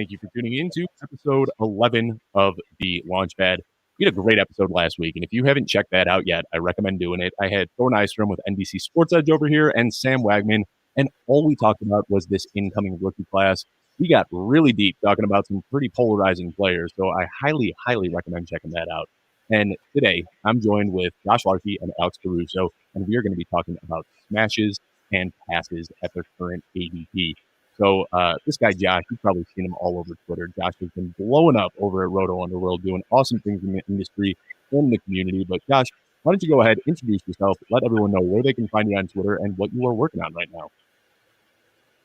Thank you for tuning in to episode 11 of the Launchpad. We had a great episode last week, and if you haven't checked that out yet, I recommend doing it. I had Thor Nystrom with NBC Sports Edge over here and Sam Wagman, and all we talked about was this incoming rookie class. We got really deep talking about some pretty polarizing players, so I highly, highly recommend checking that out. And today, I'm joined with Josh Larky and Alex Caruso, and we are going to be talking about smashes and passes at their current ADP. So this guy, Josh, you've probably seen him all over Twitter. Josh has been blowing up over at Roto Underworld, doing awesome things in the industry and the community. But Josh, why don't you go ahead, introduce yourself, let everyone know where they can find you on Twitter and what you are working on right now.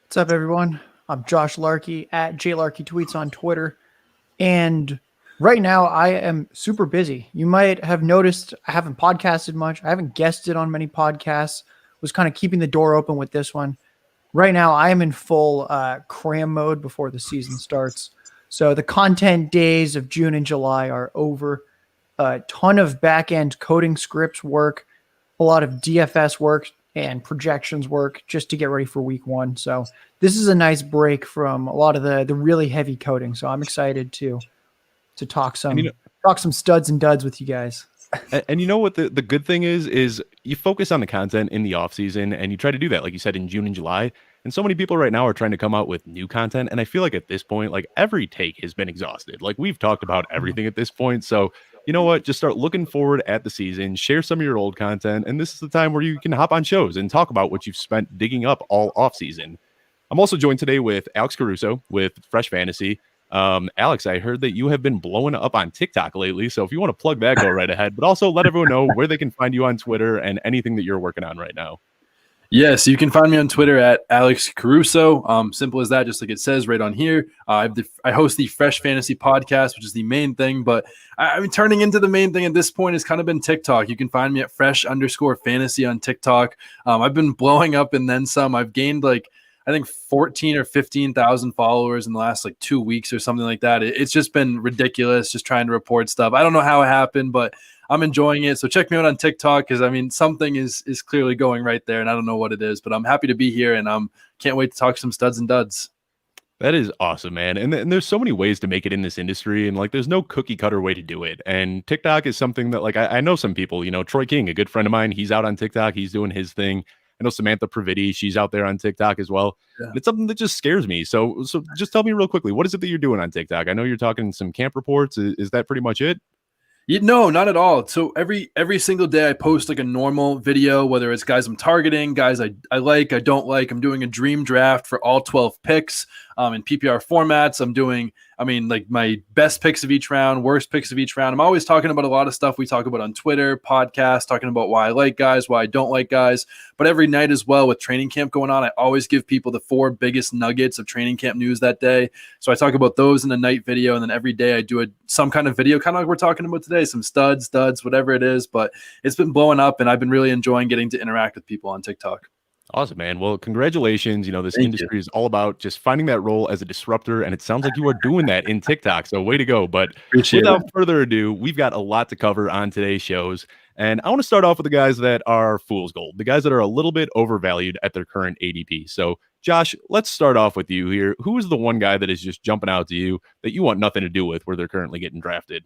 What's up, everyone? I'm Josh Larky at JLarkyTweets on Twitter. And right now I am super busy. You might have noticed I haven't podcasted much. I haven't guested on many podcasts. Was kind of keeping the door open with this one. Right now I am in full cram mode before the season starts. So the content days of June and July are over. A ton of back-end coding scripts work, a lot of DFS work and projections work just to get ready for week one. So this is a nice break from a lot of the really heavy coding. So I'm excited to talk some studs and duds with you guys. And you know what the good thing is you focus on the content in the off season, and you try to do that, like you said, in June and July. And so many people right now are trying to come out with new content. And I feel like at this point, like every take has been exhausted. Like we've talked about everything at this point. So you know what? Just start looking forward at the season, share some of your old content. And this is the time where you can hop on shows and talk about what you've spent digging up all off season. I'm also joined today with Alex Caruso with Fresh Fantasy. Alex, I heard that you have been blowing up on TikTok lately. So if you want to plug that, go right ahead. But also let everyone know where they can find you on Twitter and anything that you're working on right now. Yes, you can find me on Twitter at Alex Caruso. Simple as that, just like it says right on here. I host the Fresh Fantasy podcast, which is the main thing. But I mean, turning into the main thing at this point has kind of been TikTok. You can find me at fresh_fantasy on TikTok. I've been blowing up and then some. I've gained I think 14 or 15,000 followers in the last 2 weeks or something like that. It's just been ridiculous just trying to report stuff. I don't know how it happened, but I'm enjoying it. So check me out on TikTok because, I mean, something is clearly going right there, and I don't know what it is, but I'm happy to be here, and can't wait to talk some studs and duds. That is awesome, man. And there's so many ways to make it in this industry, and there's no cookie cutter way to do it. And TikTok is something that I know some people, Troy King, a good friend of mine, he's out on TikTok. He's doing his thing. I know Samantha Praviti, she's out there on TikTok as well. Yeah. It's something that just scares me. So just tell me real quickly, what is it that you're doing on TikTok? I know you're talking some camp reports. Is that pretty much it? No, not at all. So every single day I post a normal video, whether it's guys I'm targeting, guys I like, I don't like. I'm doing a dream draft for all 12 picks in PPR formats. I'm doing, my best picks of each round, worst picks of each round. I'm always talking about a lot of stuff we talk about on Twitter, podcasts, talking about why I like guys, why I don't like guys. But every night as well with training camp going on, I always give people the 4 biggest nuggets of training camp news that day. So I talk about those in the night video, and then every day I do some kind of video, kind of like we're talking about today, some studs, duds, whatever it is. But it's been blowing up, and I've been really enjoying getting to interact with people on TikTok. Awesome, man. Well, congratulations. This industry is all about just finding that role as a disruptor, and it sounds like you are doing that in TikTok. So way to go. But without further ado, we've got a lot to cover on today's shows. And I want to start off with the guys that are fool's gold, the guys that are a little bit overvalued at their current ADP. So Josh, let's start off with you here. Who is the one guy that is just jumping out to you that you want nothing to do with where they're currently getting drafted?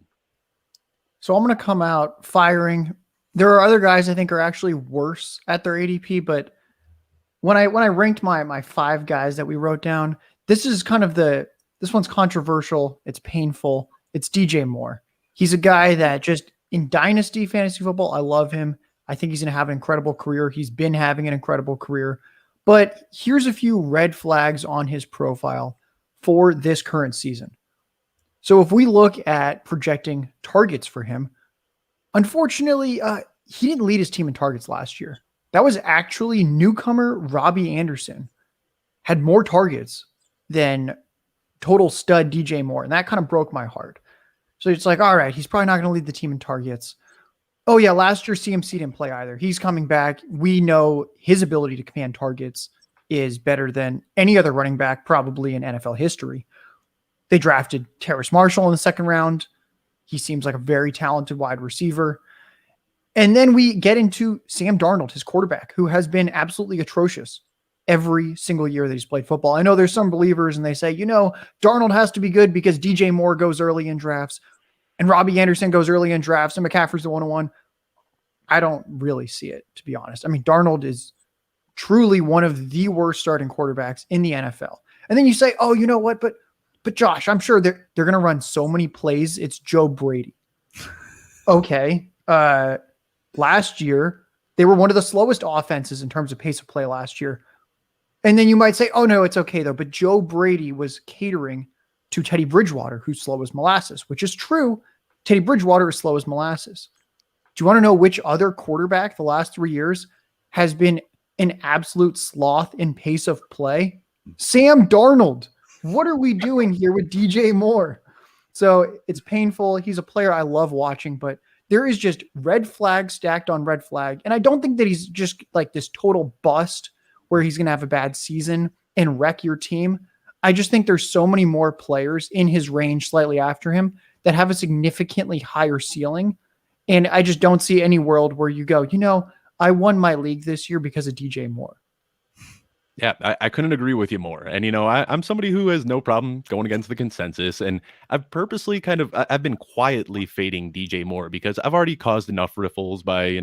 So I'm going to come out firing. There are other guys I think are actually worse at their ADP, but when I ranked my 5 guys that we wrote down, this is kind of this one's controversial. It's painful. It's DJ Moore. He's a guy that just in dynasty fantasy football, I love him. I think he's going to have an incredible career. He's been having an incredible career, but here's a few red flags on his profile for this current season. So if we look at projecting targets for him, unfortunately, he didn't lead his team in targets last year. That was actually newcomer Robbie Anderson had more targets than total stud DJ Moore. And that kind of broke my heart. So it's all right, he's probably not going to lead the team in targets. Oh yeah, last year CMC didn't play either. He's coming back. We know his ability to command targets is better than any other running back probably in NFL history. They drafted Terrace Marshall in the 2nd round. He seems like a very talented wide receiver. And then we get into Sam Darnold, his quarterback, who has been absolutely atrocious every single year that he's played football. I know there's some believers and they say, Darnold has to be good because DJ Moore goes early in drafts and Robbie Anderson goes early in drafts and McCaffrey's the 101. I don't really see it, to be honest. I mean, Darnold is truly one of the worst starting quarterbacks in the NFL. And then you say, oh, you know what? But Josh, I'm sure they're going to run so many plays. It's Joe Brady. Okay. Last year, they were one of the slowest offenses in terms of pace of play last year. And then you might say, oh, no, it's okay, though. But Joe Brady was catering to Teddy Bridgewater, who's slow as molasses, which is true. Teddy Bridgewater is slow as molasses. Do you want to know which other quarterback the last 3 years has been an absolute sloth in pace of play? Sam Darnold. What are we doing here with DJ Moore? So it's painful. He's a player I love watching, but there is just red flag stacked on red flag. And I don't think that he's just like this total bust where he's going to have a bad season and wreck your team. I just think there's so many more players in his range slightly after him that have a significantly higher ceiling. And I just don't see any world where you go, I won my league this year because of DJ Moore. Yeah, I couldn't agree with you more. And, I'm somebody who has no problem going against the consensus. And I've purposely I've been quietly fading DJ Moore because I've already caused enough riffles by,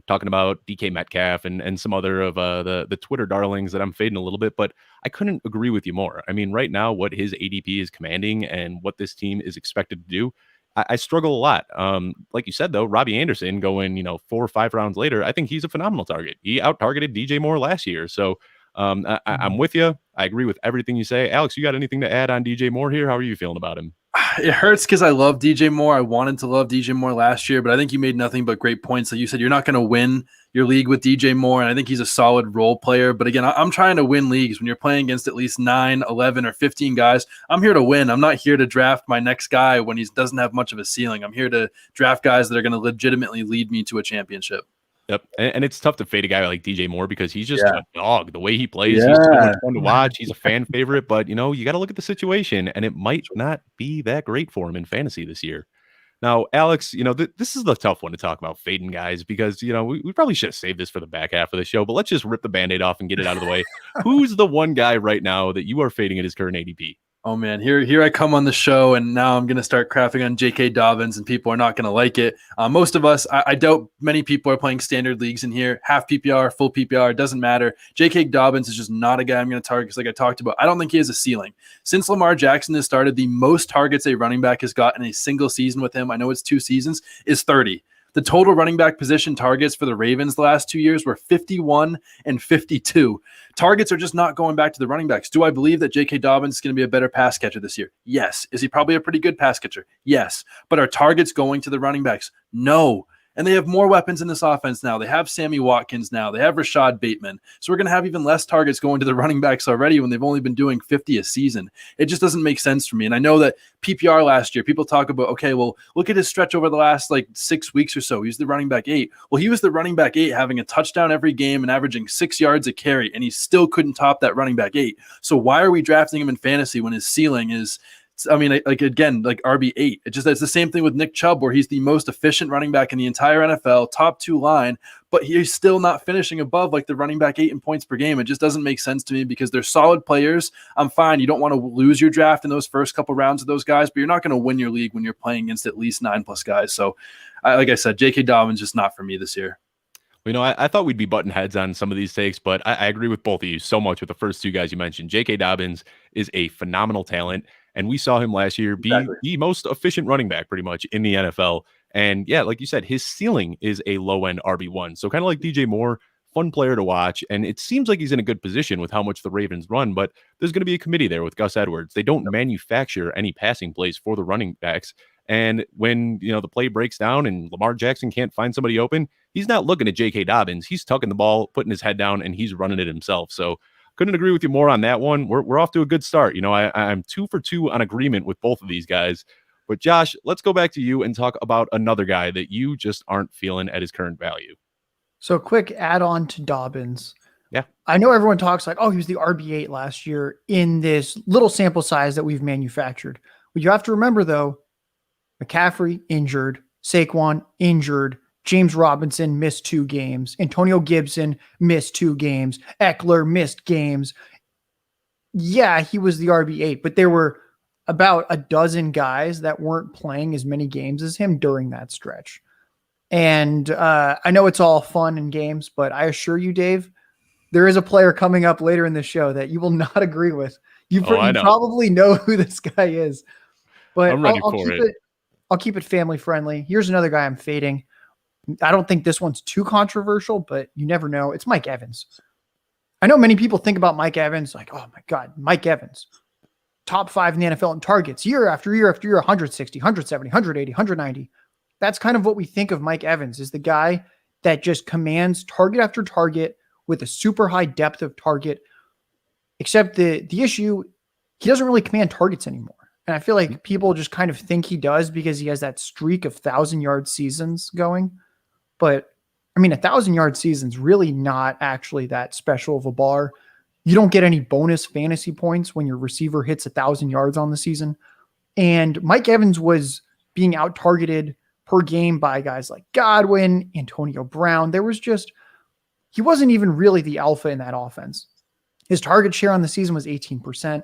talking about DK Metcalf and some other of the Twitter darlings that I'm fading a little bit. But I couldn't agree with you more. I mean, right now, what his ADP is commanding and what this team is expected to do, I struggle a lot. Like you said, though, Robbie Anderson going, 4 or 5 rounds later, I think he's a phenomenal target. He out-targeted DJ Moore last year. So I'm with you. I agree with everything you say. Alex, you got anything to add on DJ Moore here? How are you feeling about him? It hurts because I love DJ Moore. I wanted to love DJ Moore last year, but I think you made nothing but great points. Like you said, you're not going to win your league with DJ Moore, and I think he's a solid role player. But again, I'm trying to win leagues when you're playing against at least 9, 11, or 15 guys. I'm here to win. I'm not here to draft my next guy when he doesn't have much of a ceiling. I'm here to draft guys that are going to legitimately lead me to a championship. Yep. And it's tough to fade a guy like DJ Moore because he's just a dog. The way he plays, he's so much fun to watch. He's a fan favorite, but you got to look at the situation, and it might not be that great for him in fantasy this year. Now, Alex, this is the tough one to talk about fading guys because, we probably should have saved this for the back half of the show, but let's just rip the Band-Aid off and get it out of the way. Who's the one guy right now that you are fading at his current ADP? Oh man, here I come on the show, and now I'm going to start crapping on J.K. Dobbins, and people are not going to like it. Most of us, I doubt many people are playing standard leagues in here. Half PPR, full PPR, doesn't matter. J.K. Dobbins is just not a guy I'm going to target because, like I talked about, I don't think he has a ceiling. Since Lamar Jackson has started, the most targets a running back has got in a single season with him, I know it's 2 seasons, is 30. The total running back position targets for the Ravens the last 2 years were 51 and 52. Targets are just not going back to the running backs. Do I believe that J.K. Dobbins is going to be a better pass catcher this year? Yes. Is he probably a pretty good pass catcher? Yes. But are targets going to the running backs? No. And they have more weapons in this offense now. They have Sammy Watkins now. They have Rashad Bateman. So we're going to have even less targets going to the running backs already when they've only been doing 50 a season. It just doesn't make sense for me. And I know that PPR last year, people talk about, okay, well, look at his stretch over the last 6 weeks or so. He's the running back 8. Well, he was the running back 8 having a touchdown every game and averaging 6 yards a carry, and he still couldn't top that running back 8. So why are we drafting him in fantasy when his ceiling is RB8? It's the same thing with Nick Chubb, where he's the most efficient running back in the entire NFL, top 2 line, but he's still not finishing above the running back 8 in points per game. It just doesn't make sense to me because they're solid players. I'm fine. You don't want to lose your draft in those first couple rounds of those guys, but you're not going to win your league when you're playing against at least 9+ guys. So like I said, J.K. Dobbins just not for me this year. I thought we'd be butting heads on some of these takes, but I agree with both of you so much with the first 2 guys you mentioned. J.K. Dobbins is a phenomenal talent, and we saw him last year be the most efficient running back pretty much in the NFL. And yeah, like you said, his ceiling is a low-end RB1. So kind of like DJ Moore, fun player to watch. And it seems like he's in a good position with how much the Ravens run, but there's going to be a committee there with Gus Edwards. They don't manufacture any passing plays for the running backs. And when, the play breaks down and Lamar Jackson can't find somebody open, he's not looking at J.K. Dobbins. He's tucking the ball, putting his head down, and he's running it himself. So couldn't agree with you more on that one. We're off to a good start. I'm 2 for 2 on agreement with both of these guys. But Josh, let's go back to you and talk about another guy that you just aren't feeling at his current value. So quick add on to Dobbins. Yeah. I know everyone talks he was the RB8 last year in this little sample size that we've manufactured. What you have to remember, though, McCaffrey injured, Saquon injured, James Robinson missed 2 games. Antonio Gibson missed 2 games. Eckler missed games. Yeah, he was the RB8, but there were about a dozen guys that weren't playing as many games as him during that stretch. And I know it's all fun and games, but I assure you, Dave, there is a player coming up later in the show that you will not agree with. You probably know who this guy is, but I'm ready for it. I'll keep it family friendly. Here's another guy I'm fading. I don't think this one's too controversial, but you never know. It's Mike Evans. I know many people think about Mike Evans like, oh my God, Mike Evans, top 5 in the NFL in targets year after year after year, 160, 170, 180, 190. That's kind of what we think of Mike Evans, is the guy that just commands target after target with a super high depth of target. Except the issue, he doesn't really command targets anymore. And I feel like people just kind of think he does because he has that streak of 1,000-yard seasons going. But I mean, 1,000-yard season's really not actually that special of a bar. You don't get any bonus fantasy points when your receiver hits 1,000 yards on the season. And Mike Evans was being out-targeted per game by guys like Godwin, Antonio Brown. He wasn't even really the alpha in that offense. His target share on the season was 18%.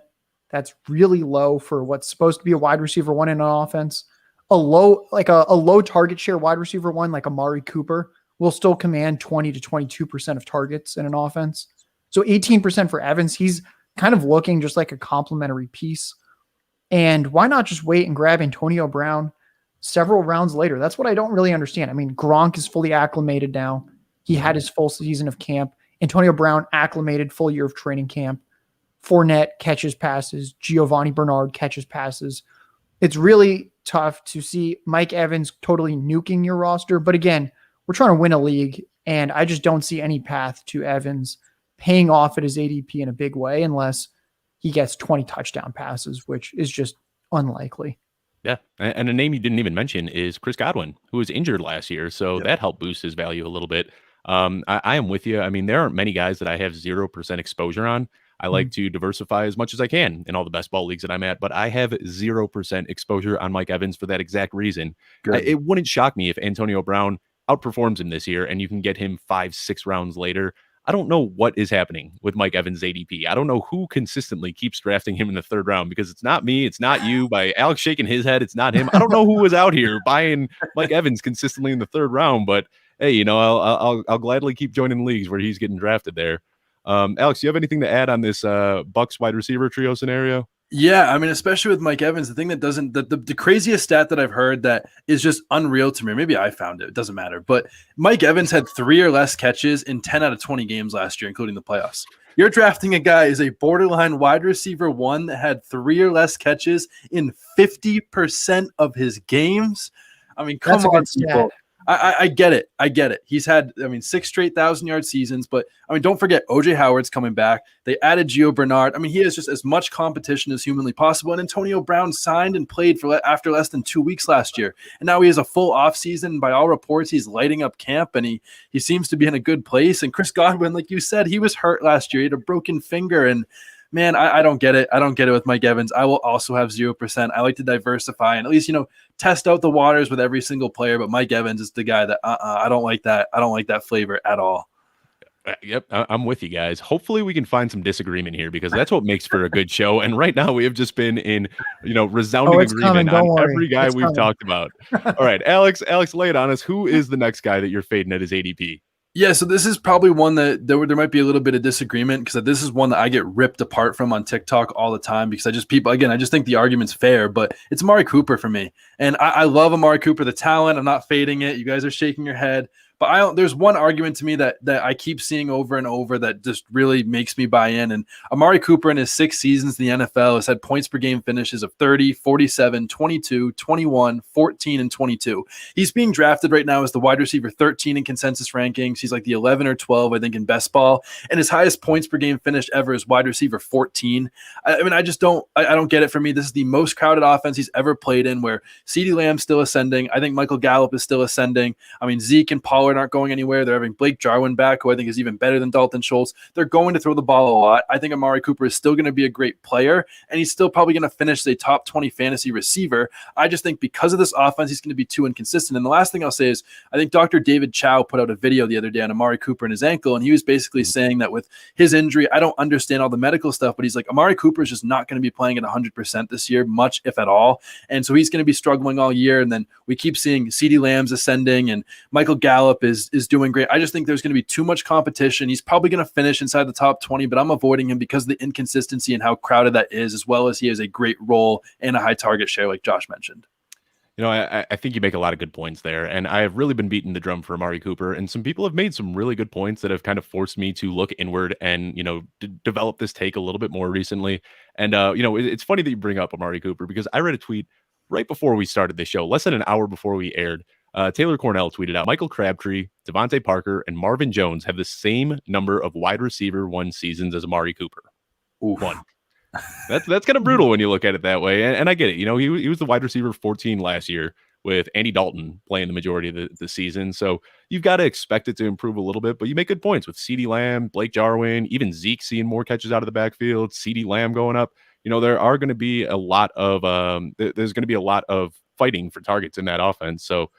That's really low for what's supposed to be a wide receiver 1 in an offense. A low target share wide receiver 1 like Amari Cooper will still command 20 to 22% of targets in an offense. So 18% for Evans. He's kind of looking just like a complimentary piece. And why not just wait and grab Antonio Brown several rounds later? That's what I don't really understand. I mean, Gronk is fully acclimated now. He had his full season of camp. Antonio Brown acclimated, full year of training camp. Fournette catches passes. Giovanni Bernard catches passes. It's really tough to see Mike Evans totally nuking your roster. But again, we're trying to win a league, and I just don't see any path to Evans paying off at his ADP in a big way unless he gets 20 touchdown passes, which is just unlikely. Yeah, and a name you didn't even mention is Chris Godwin, who was injured last year, so that helped boost his value a little bit. I am with you. I mean, there aren't many guys that I have 0% exposure on. I like to diversify as much as I can in all the best ball leagues that I'm at, but I have 0% exposure on Mike Evans for that exact reason. It wouldn't shock me if Antonio Brown outperforms him this year and you can get him 5-6 rounds later. I don't know what is happening with Mike Evans' ADP. I don't know who consistently keeps drafting him in the 3rd round, because it's not me. It's not you. By Alex shaking his head, it's not him. I don't know who was out here buying Mike Evans consistently in the 3rd round, but hey, you know, I'll gladly keep joining leagues where he's getting drafted there. Alex, do you have anything to add on this Bucs wide receiver trio scenario? Yeah, I mean, especially with Mike Evans, the thing that doesn't the craziest stat that I've heard that is just unreal to me. Maybe I found it. It doesn't matter. But Mike Evans had 3 or less catches in 10 out of 20 games last year, including the playoffs. You're drafting a guy as a borderline wide receiver 1 that had 3 or less catches in 50% of his games. I mean, come on, people. I get it. I get it. He's had, 6 straight 1,000-yard seasons. But, don't forget, O.J. Howard's coming back. They added Gio Bernard. He has just as much competition as humanly possible. And Antonio Brown signed and played after less than 2 weeks last year. And now he has a full offseason. And by all reports, he's lighting up camp. And he seems to be in a good place. And Chris Godwin, like you said, he was hurt last year. He had a broken finger. And man, I don't get it. I don't get it with Mike Evans. I will also have 0%. I like to diversify and at least, test out the waters with every single player. But Mike Evans is the guy that I don't like that. I don't like that flavor at all. Yep, I'm with you guys. Hopefully we can find some disagreement here, because that's what makes for a good show. And right now we have just been in, resounding agreement on every guy we've talked about. All right, Alex, lay it on us. Who is the next guy that you're fading at his ADP? Yeah, so this is probably one that there might be a little bit of disagreement, because this is one that I get ripped apart from on TikTok all the time, because I just think the argument's fair, but it's Amari Cooper for me. And I love Amari Cooper, the talent. I'm not fading it. You guys are shaking your head. But there's one argument to me that I keep seeing over and over that just really makes me buy in. And Amari Cooper in his 6 seasons in the NFL has had points per game finishes of 30, 47, 22, 21, 14, and 22. He's being drafted right now as the wide receiver 13 in consensus rankings. He's like the 11 or 12, I think, in best ball. And his highest points per game finished ever is wide receiver 14. I don't get it. For me, this is the most crowded offense he's ever played in, where CeeDee Lamb's still ascending. I think Michael Gallup is still ascending. Zeke and Pollard Pollard aren't going anywhere. They're having Blake Jarwin back, who I think is even better than Dalton Schultz. They're going to throw the ball a lot. I think Amari Cooper is still going to be a great player, and he's still probably going to finish as a top 20 fantasy receiver. I just think because of this offense, he's going to be too inconsistent. And the last thing I'll say is I think Dr. David Chow put out a video the other day on Amari Cooper and his ankle, and he was basically saying that with his injury, I don't understand all the medical stuff, but he's like, Amari Cooper is just not going to be playing at 100% this year, much if at all. And so he's going to be struggling all year. And then we keep seeing CeeDee Lamb's ascending and Michael Gallup is doing great. I just think there's going to be too much competition. He's probably going to finish inside the top 20, but I'm avoiding him because of the inconsistency and how crowded that is, as well as he has a great role and a high target share, like Josh mentioned. You know, I think you make a lot of good points there, and I've really been beating the drum for Amari Cooper, and some people have made some really good points that have kind of forced me to look inward and, you know, develop this take a little bit more recently. And, you know, it's funny that you bring up Amari Cooper because I read a tweet right before we started the show, less than an hour before we aired. Taylor Cornell tweeted out, Michael Crabtree, Devontae Parker, and Marvin Jones have the same number of wide receiver 1 seasons as Amari Cooper. Oof. 1. That's kind of brutal when you look at it that way. And I get it. You know, he was the wide receiver 14 last year with Andy Dalton playing the majority of the season. So you've got to expect it to improve a little bit, but you make good points with CeeDee Lamb, Blake Jarwin, even Zeke seeing more catches out of the backfield, CeeDee Lamb going up. You know, there are going to be a lot of there's going to be a lot of fighting for targets in that offense. So,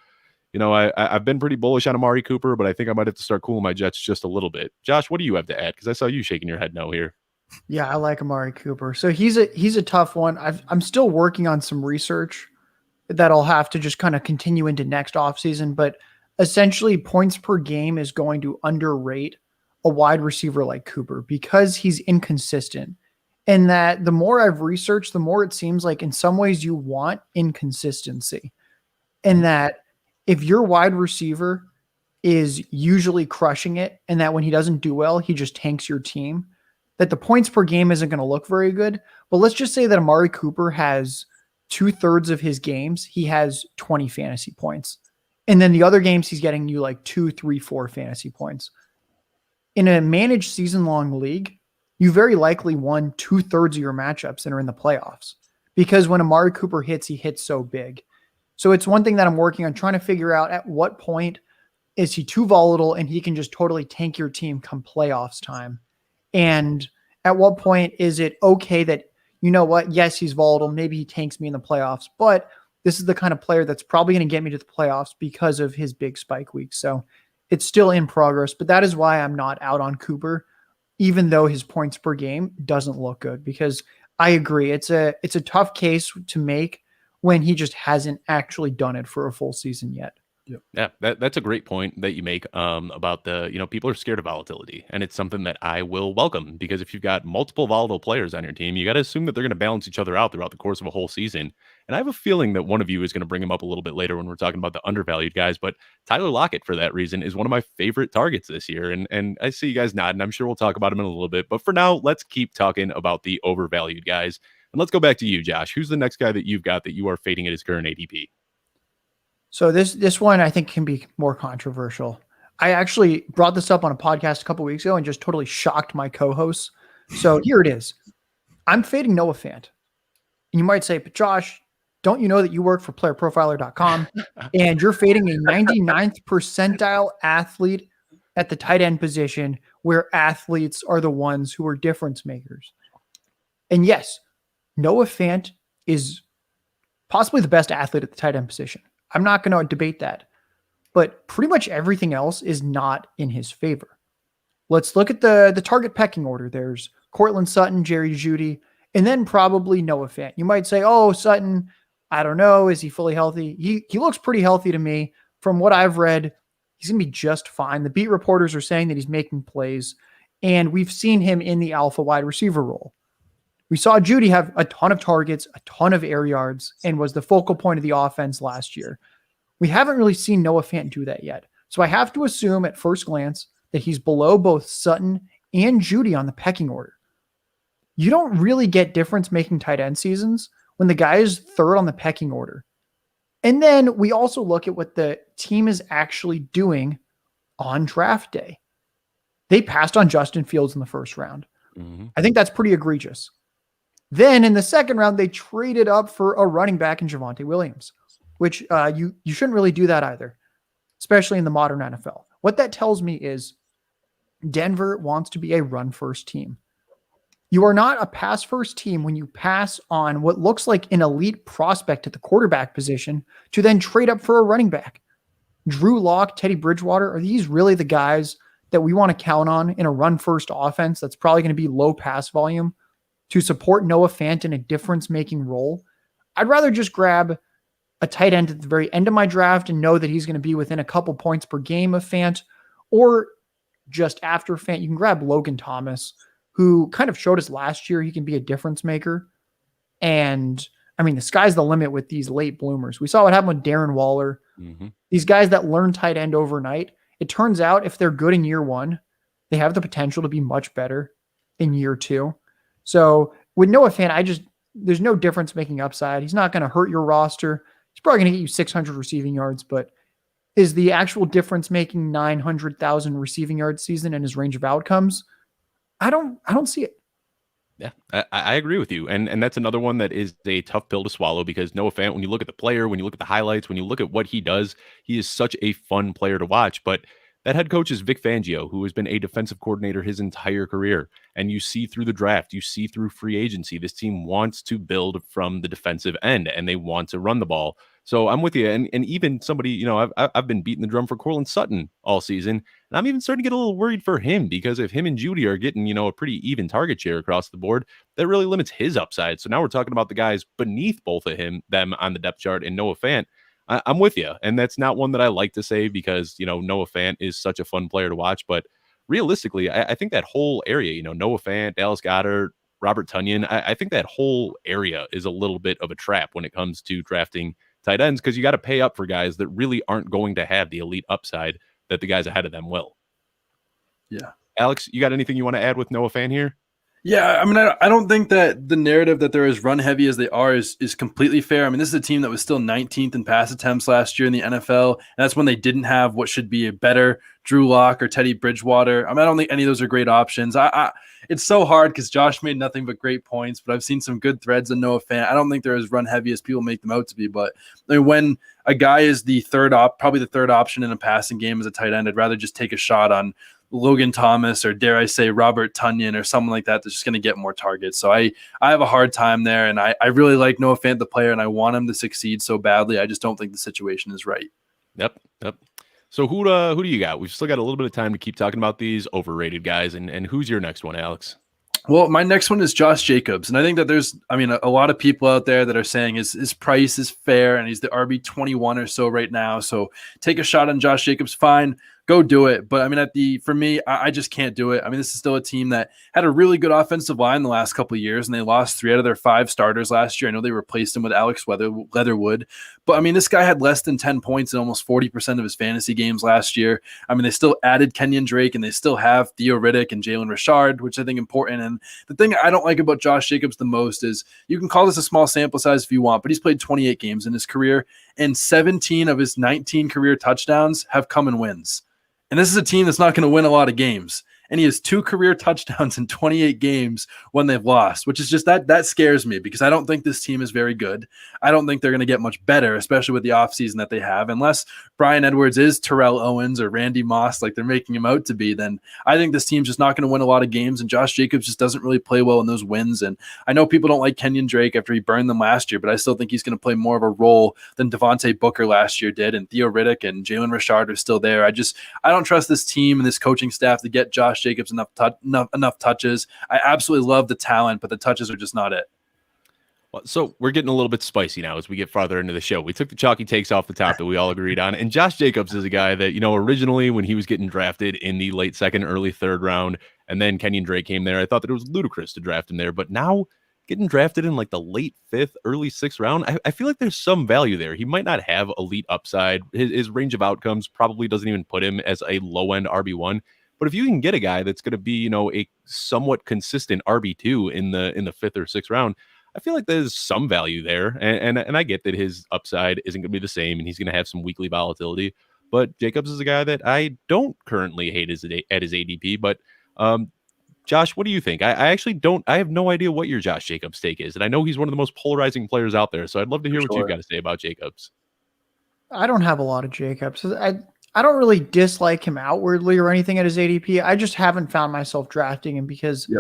you know, I've been pretty bullish on Amari Cooper, but I think I might have to start cooling my jets just a little bit. Josh, what do you have to add? Because I saw you shaking your head no here. Yeah, I like Amari Cooper. So he's a tough one. I'm still working on some research that I'll have to just kind of continue into next offseason. But essentially, points per game is going to underrate a wide receiver like Cooper because he's inconsistent. And that the more I've researched, the more it seems like in some ways you want inconsistency. And that if your wide receiver is usually crushing it, and that when he doesn't do well, he just tanks your team, that the points per game isn't going to look very good. But let's just say that Amari Cooper has 2/3 of his games, he has 20 fantasy points. And then the other games, he's getting you like 2, 3, 4 fantasy points. In a managed season-long league, you very likely won 2/3 of your matchups and are in the playoffs. Because when Amari Cooper hits, he hits so big. So it's one thing that I'm working on, trying to figure out at what point is he too volatile and he can just totally tank your team come playoffs time. And at what point is it okay that, you know what, yes, he's volatile, maybe he tanks me in the playoffs, but this is the kind of player that's probably going to get me to the playoffs because of his big spike week. So it's still in progress, but that is why I'm not out on Cooper, even though his points per game doesn't look good, because I agree. It's a tough case to make when he just hasn't actually done it for a full season yet. Yeah, that's a great point that you make about the, you know, people are scared of volatility, and it's something that I will welcome, because if you've got multiple volatile players on your team, you got to assume that they're going to balance each other out throughout the course of a whole season. And I have a feeling that one of you is going to bring him up a little bit later when we're talking about the undervalued guys, but Tyler Lockett, for that reason, is one of my favorite targets this year. And I see you guys nodding. I'm sure we'll talk about him in a little bit, but for now, let's keep talking about the overvalued guys. And let's go back to you, Josh. Who's the next guy that you've got that you are fading at his current ADP? So this one I think can be more controversial. I actually brought this up on a podcast a couple weeks ago and just totally shocked my co-hosts. So here it is. I'm fading Noah Fant. And you might say, but Josh, don't you know that you work for playerprofiler.com and you're fading a 99th percentile athlete at the tight end position, where athletes are the ones who are difference makers? And yes, Noah Fant is possibly the best athlete at the tight end position. I'm not going to debate that, but pretty much everything else is not in his favor. Let's look at the target pecking order. There's Cortland Sutton, Jerry Jeudy, and then probably Noah Fant. You might say, oh, Sutton, I don't know. Is he fully healthy? He looks pretty healthy to me. From what I've read, he's going to be just fine. The beat reporters are saying that he's making plays, and we've seen him in the alpha wide receiver role. We saw Jeudy have a ton of targets, a ton of air yards, and was the focal point of the offense last year. We haven't really seen Noah Fant do that yet. So I have to assume at first glance that he's below both Sutton and Jeudy on the pecking order. You don't really get difference-making tight end seasons when the guy is third on the pecking order. And then we also look at what the team is actually doing on draft day. They passed on Justin Fields in the first round. Mm-hmm. I think that's pretty egregious. Then in the second round, they traded up for a running back in Javonte Williams, which you shouldn't really do that either. especially in the modern NFL. What that tells me is Denver wants to be a run-first team. You are not a pass-first team when you pass on what looks like an elite prospect at the quarterback position to then trade up for a running back. Drew Lock, Teddy Bridgewater, are these really the guys that we want to count on in a run-first offense that's probably going to be low pass volume to support Noah Fant in a difference-making role? I'd rather just grab a tight end at the very end of my draft and know that he's going to be within a couple points per game of Fant, or just after Fant, you can grab Logan Thomas, who kind of showed us last year he can be a difference maker. And I mean, the sky's the limit with these late bloomers. We saw what happened with Darren Waller. Mm-hmm. These guys that learn tight end overnight, it turns out if they're good in year one, they have the potential to be much better in year two. So with Noah Fant, there's no difference making upside. He's not going to hurt your roster. He's probably going to get you 600 receiving yards, but is the actual difference making 900,000 receiving yard season in his range of outcomes? I don't see it. Yeah, I agree with you. And that's another one that is a tough pill to swallow, because Noah Fant, when you look at the player, when you look at the highlights, when you look at what he does, he is such a fun player to watch. But that head coach is Vic Fangio, who has been a defensive coordinator his entire career. And you see through the draft, you see through free agency, this team wants to build from the defensive end and they want to run the ball. So I'm with you. And even somebody, I've been beating the drum for Courtland Sutton all season. And I'm even starting to get a little worried for him, because if him and Judy are getting, a pretty even target share across the board, that really limits his upside. So now we're talking about the guys beneath both of them on the depth chart, and Noah Fant. I'm with you. And that's not one that I like to say because, Noah Fant is such a fun player to watch. But realistically, I think that whole area, Noah Fant, Dallas Goedert, Robert Tonyan, I think that whole area is a little bit of a trap when it comes to drafting tight ends, because you got to pay up for guys that really aren't going to have the elite upside that the guys ahead of them will. Yeah. Alex, you got anything you want to add with Noah Fant here? Yeah, I mean, I don't think that the narrative that they're as run heavy as they are is completely fair. I mean, this is a team that was still 19th in pass attempts last year in the NFL, and that's when they didn't have what should be a better Drew Lock or Teddy Bridgewater. I mean, I don't think any of those are great options. It's so hard because Josh made nothing but great points, but I've seen some good threads on Noah Fant. I don't think they're as run heavy as people make them out to be, but I mean, when a guy is probably the third option in a passing game as a tight end, I'd rather just take a shot on Logan Thomas, or dare I say Robert Tonyan, or someone like that that's just going to get more targets. So I have a hard time there, and I really like Noah Fant, the player, and I want him to succeed so badly. I just don't think the situation is right. Yep. So who do you got? We've still got a little bit of time to keep talking about these overrated guys, and who's your next one, Alex? Well, my next one is Josh Jacobs, and I think that there's, a lot of people out there that are saying his price is fair, and he's the RB 21 or so right now. So take a shot on Josh Jacobs, fine. Go do it. But for me, I just can't do it. I mean, this is still a team that had a really good offensive line the last couple of years, and they lost 3 out of their 5 starters last year. I know they replaced him with Alex Leatherwood, but I mean, this guy had less than 10 points in almost 40% of his fantasy games last year. I mean, they still added Kenyon Drake, and they still have Theo Riddick and Jalen Richard, which I think is important. And the thing I don't like about Josh Jacobs the most is, you can call this a small sample size if you want, but he's played 28 games in his career, and 17 of his 19 career touchdowns have come in wins. And this is a team that's not going to win a lot of games. And he has 2 career touchdowns in 28 games when they've lost, which is just that scares me, because I don't think this team is very good. I don't think they're going to get much better, especially with the offseason that they have. Unless Brian Edwards is Terrell Owens or Randy Moss, like they're making him out to be, then I think this team's just not going to win a lot of games. And Josh Jacobs just doesn't really play well in those wins. And I know people don't like Kenyon Drake after he burned them last year, but I still think he's going to play more of a role than Devontae Booker last year did. And Theo Riddick and Jalen Richard are still there. I don't trust this team and this coaching staff to get Josh Jacobs enough touches. I absolutely love the talent, but the touches are just not it. Well, so we're getting a little bit spicy now as we get farther into the show. We took the chalky takes off the top that we all agreed on, and Josh Jacobs is a guy that, originally when he was getting drafted in the late 2nd, early 3rd round, and then Kenyon Drake came there, I thought that it was ludicrous to draft him there, but now getting drafted in like the late 5th, early 6th round, I feel like there's some value there. He might not have elite upside. His range of outcomes probably doesn't even put him as a low-end RB1. But if you can get a guy that's going to be, a somewhat consistent RB2 in the 5th or 6th round, I feel like there's some value there. And I get that his upside isn't going to be the same, and he's going to have some weekly volatility. But Jacobs is a guy that I don't currently hate at his ADP. But Josh, what do you think? I actually don't. I have no idea what your Josh Jacobs take is, and I know he's one of the most polarizing players out there. So I'd love to hear what you've got to say about Jacobs. I don't have a lot of Jacobs. I don't really dislike him outwardly or anything at his ADP. I just haven't found myself drafting him because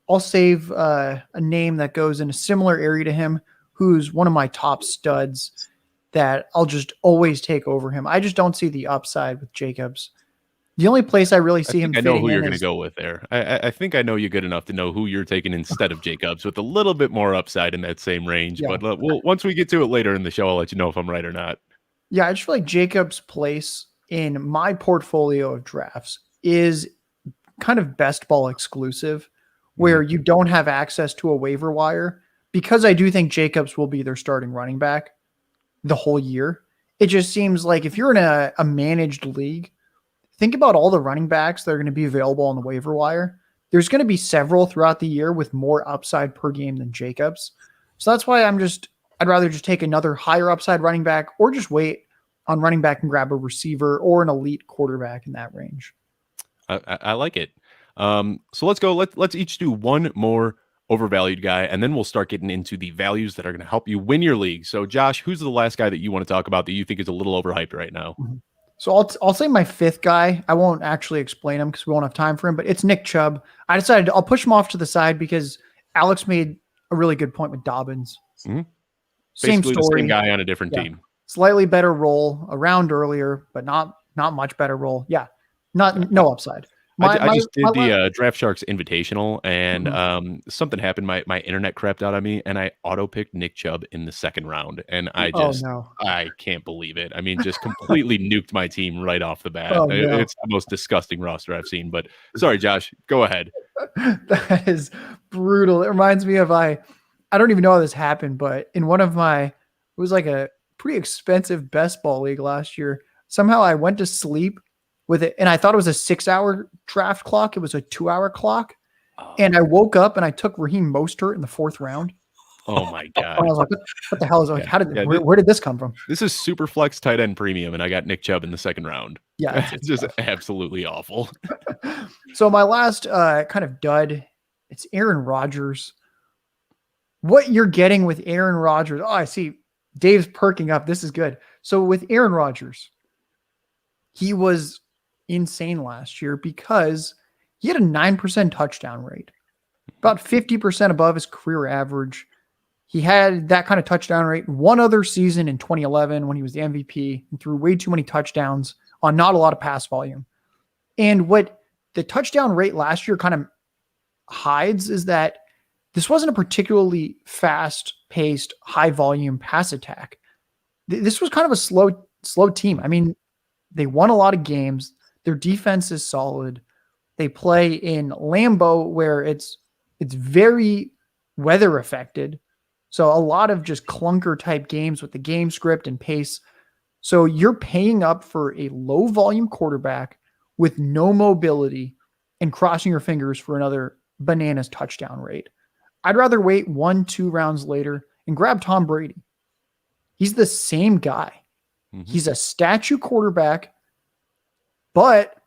I'll save a name that goes in a similar area to him, who's one of my top studs that I'll just always take over him. I just don't see the upside with Jacobs. The only place I really see him I know fitting who you're in going to is go with there. I think I know you good enough to know who you're taking instead of Jacobs with a little bit more upside in that same range. Yeah. But once we get to it later in the show, I'll let you know if I'm right or not. Yeah, I just feel like Jacobs' place in my portfolio of drafts is kind of best ball exclusive, where you don't have access to a waiver wire, because I do think Jacobs will be their starting running back the whole year. It just seems like if you're in a managed league, think about all the running backs that are going to be available on the waiver wire. There's going to be several throughout the year with more upside per game than Jacobs. So that's why I'd rather just take another higher upside running back or just wait on running back and grab a receiver or an elite quarterback in that range. I like it. So let's go. Let's each do one more overvalued guy, and then we'll start getting into the values that are going to help you win your league. So Josh, who's the last guy that you want to talk about that you think is a little overhyped right now? So I'll say my fifth guy. I won't actually explain him because we won't have time for him, but it's Nick Chubb. I decided I'll push him off to the side because Alex made a really good point with Dobbins. Mm-hmm. Same Basically story. The same guy on a different team. Slightly better role around earlier, but not much better role. Yeah, no upside. I just did the Draft Sharks Invitational, and something happened. My internet crapped out on me, and I auto-picked Nick Chubb in the second round, and I can't believe it. I mean, just completely nuked my team right off the bat. It's the most disgusting roster I've seen. But sorry, Josh, go ahead. That is brutal. It reminds me of I don't even know how this happened, but in one of it was like a pretty expensive best ball league last year. Somehow I went to sleep with it, and I thought it was a 6-hour draft clock. It was a 2-hour clock. And I woke up and I took Raheem Mostert in the 4th round. Oh my God. And I was like, what the hell is like, where did this come from? This is super flex tight end premium, and I got Nick Chubb in the 2nd round. Yeah. It's just absolutely awful. So my last kind of dud, it's Aaron Rodgers. What you're getting with Aaron Rodgers. Oh, I see Dave's perking up. This is good. So with Aaron Rodgers, he was insane last year because he had a 9% touchdown rate, about 50% above his career average. He had that kind of touchdown rate one other season in 2011 when he was the MVP and threw way too many touchdowns on not a lot of pass volume. And what the touchdown rate last year kind of hides is that this wasn't a particularly fast-paced, high-volume pass attack. This was kind of a slow team. I mean, they won a lot of games. Their defense is solid. They play in Lambeau, where it's very weather affected. So a lot of just clunker-type games with the game script and pace. So you're paying up for a low-volume quarterback with no mobility and crossing your fingers for another bananas touchdown rate. I'd rather wait 1-2 rounds later and grab Tom Brady. He's the same guy. Mm-hmm. He's a statue quarterback, but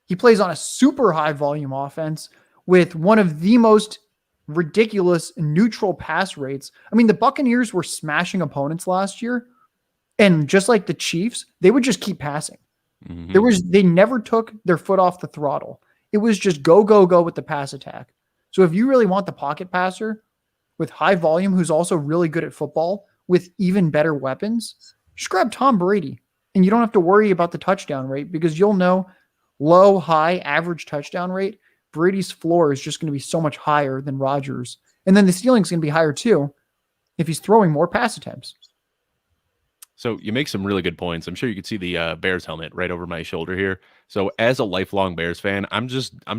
he plays on a super high volume offense with one of the most ridiculous neutral pass rates. I mean, the Buccaneers were smashing opponents last year, and just like the Chiefs, they would just keep passing. Mm-hmm. They never took their foot off the throttle. It was just go, go, go with the pass attack. So if you really want the pocket passer with high volume, who's also really good at football with even better weapons, just grab Tom Brady. And you don't have to worry about the touchdown rate because you'll know low, high, average touchdown rate. Brady's floor is just going to be so much higher than Rodgers. And then the ceiling's going to be higher too if he's throwing more pass attempts. So you make some really good points. I'm sure you can see the Bears helmet right over my shoulder here. So as a lifelong Bears fan, I'm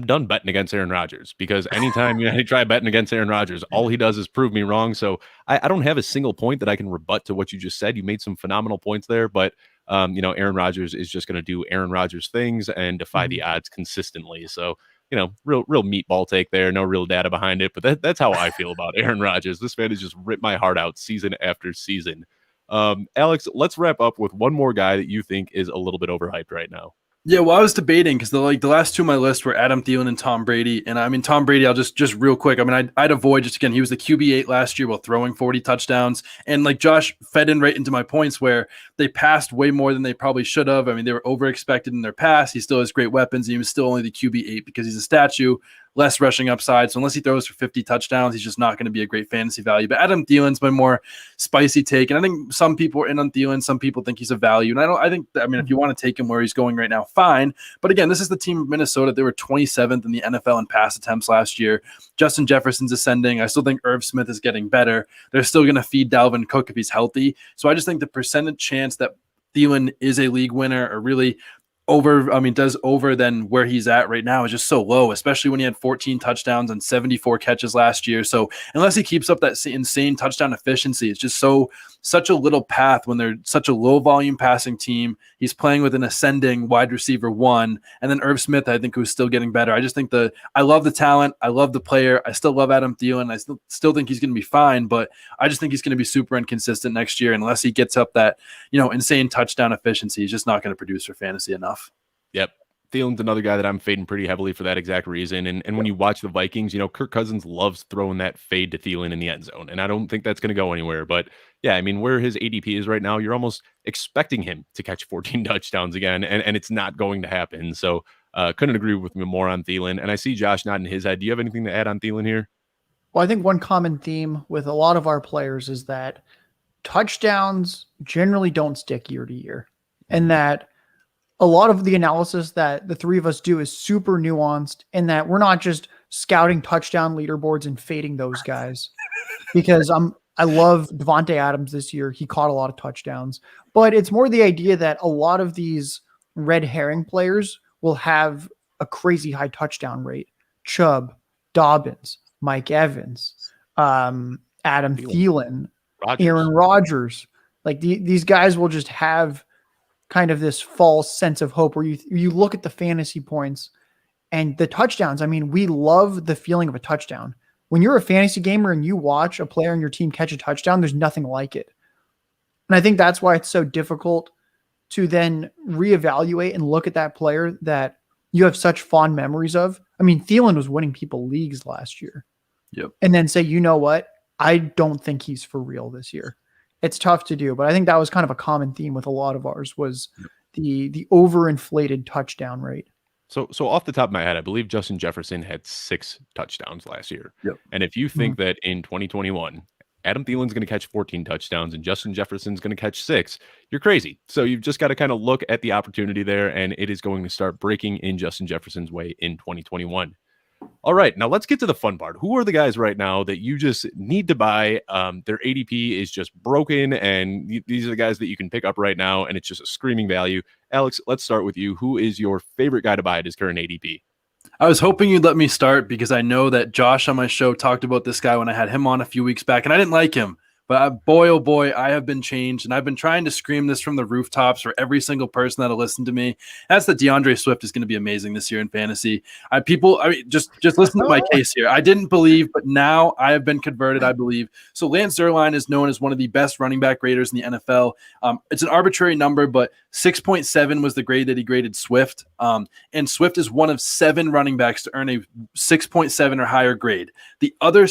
done betting against Aaron Rodgers because anytime I try betting against Aaron Rodgers, all he does is prove me wrong. So I don't have a single point that I can rebut to what you just said. You made some phenomenal points there, but Aaron Rodgers is just going to do Aaron Rodgers things and defy the odds consistently. So, real meatball take there, no real data behind it, but that's how I feel about Aaron Rodgers. This fan has just ripped my heart out season after season. Alex, let's wrap up with one more guy that you think is a little bit overhyped right now. Yeah, well, I was debating because the last two on my list were Adam Thielen and Tom Brady, and I mean Tom Brady. I'll just real quick. I mean, I'd avoid just again. He was the QB8 last year while throwing 40 touchdowns, and like Josh fed in right into my points where they passed way more than they probably should have. I mean, they were over expected in their pass. He still has great weapons. He was still only the QB8 because he's a statue. Less rushing upside. So unless he throws for 50 touchdowns, he's just not going to be a great fantasy value. But Adam Thielen's my more spicy take. And I think some people are in on Thielen. Some people think he's a value. And I mean, if you want to take him where he's going right now, fine. But again, this is the team of Minnesota. They were 27th in the NFL in pass attempts last year. Justin Jefferson's ascending. I still think Irv Smith is getting better. They're still going to feed Dalvin Cook if he's healthy. So I just think the percentage chance that Thielen is a league winner or really does over than where he's at right now is just so low, especially when he had 14 touchdowns and 74 catches last year. So unless he keeps up that insane touchdown efficiency, it's just such a little path when they're such a low volume passing team. He's playing with an ascending wide receiver 1, and then Irv Smith, I think, who's still getting better. I just think I love the talent. I love the player. I still love Adam Thielen. I still think he's going to be fine, but I just think he's going to be super inconsistent next year unless he gets up that, insane touchdown efficiency. He's just not going to produce for fantasy enough. Yep. Thielen's another guy that I'm fading pretty heavily for that exact reason. And when you watch the Vikings, Kirk Cousins loves throwing that fade to Thielen in the end zone. And I don't think that's going to go anywhere. But yeah, I mean, where his ADP is right now, you're almost expecting him to catch 14 touchdowns again, and it's not going to happen. So couldn't agree with me more on Thielen. And I see Josh nodding his head. Do you have anything to add on Thielen here? Well, I think one common theme with a lot of our players is that touchdowns generally don't stick year to year, and that a lot of the analysis that the three of us do is super nuanced in that we're not just scouting touchdown leaderboards and fading those guys because I love Devontae Adams this year. He caught a lot of touchdowns, but it's more the idea that a lot of these red herring players will have a crazy high touchdown rate. Chubb, Dobbins, Mike Evans, Adam Thielen, Aaron Rodgers. Like these guys will just have kind of this false sense of hope where you look at the fantasy points and the touchdowns. I mean, we love the feeling of a touchdown. When you're a fantasy gamer and you watch a player on your team catch a touchdown, there's nothing like it. And I think that's why it's so difficult to then reevaluate and look at that player that you have such fond memories of. I mean, Thielen was winning people leagues last year. Yep. And then say, you know what? I don't think he's for real this year. It's tough to do, but I think that was kind of a common theme with a lot of ours was the overinflated touchdown rate. So off the top of my head, I believe Justin Jefferson had 6 touchdowns last year. Yep. And if you think that in 2021, Adam Thielen's going to catch 14 touchdowns and Justin Jefferson's going to catch 6, you're crazy. So you've just got to kind of look at the opportunity there, and it is going to start breaking in Justin Jefferson's way in 2021. All right, now let's get to the fun part. Who are the guys right now that you just need to buy? Their ADP is just broken, and these are the guys that you can pick up right now, and it's just a screaming value. Alex, let's start with you. Who is your favorite guy to buy at his current ADP? I was hoping you'd let me start because I know that Josh on my show talked about this guy when I had him on a few weeks back, and I didn't like him. But boy, oh boy, I have been changed, and I've been trying to scream this from the rooftops for every single person that'll listen to me. That's that DeAndre Swift is going to be amazing this year in fantasy. Just listen to my case here. I didn't believe, but now I have been converted, I believe. So Lance Zierlein is known as one of the best running back graders in the NFL. It's an arbitrary number, but 6.7 was the grade that he graded Swift. And Swift is one of 7 running backs to earn a 6.7 or higher grade. The other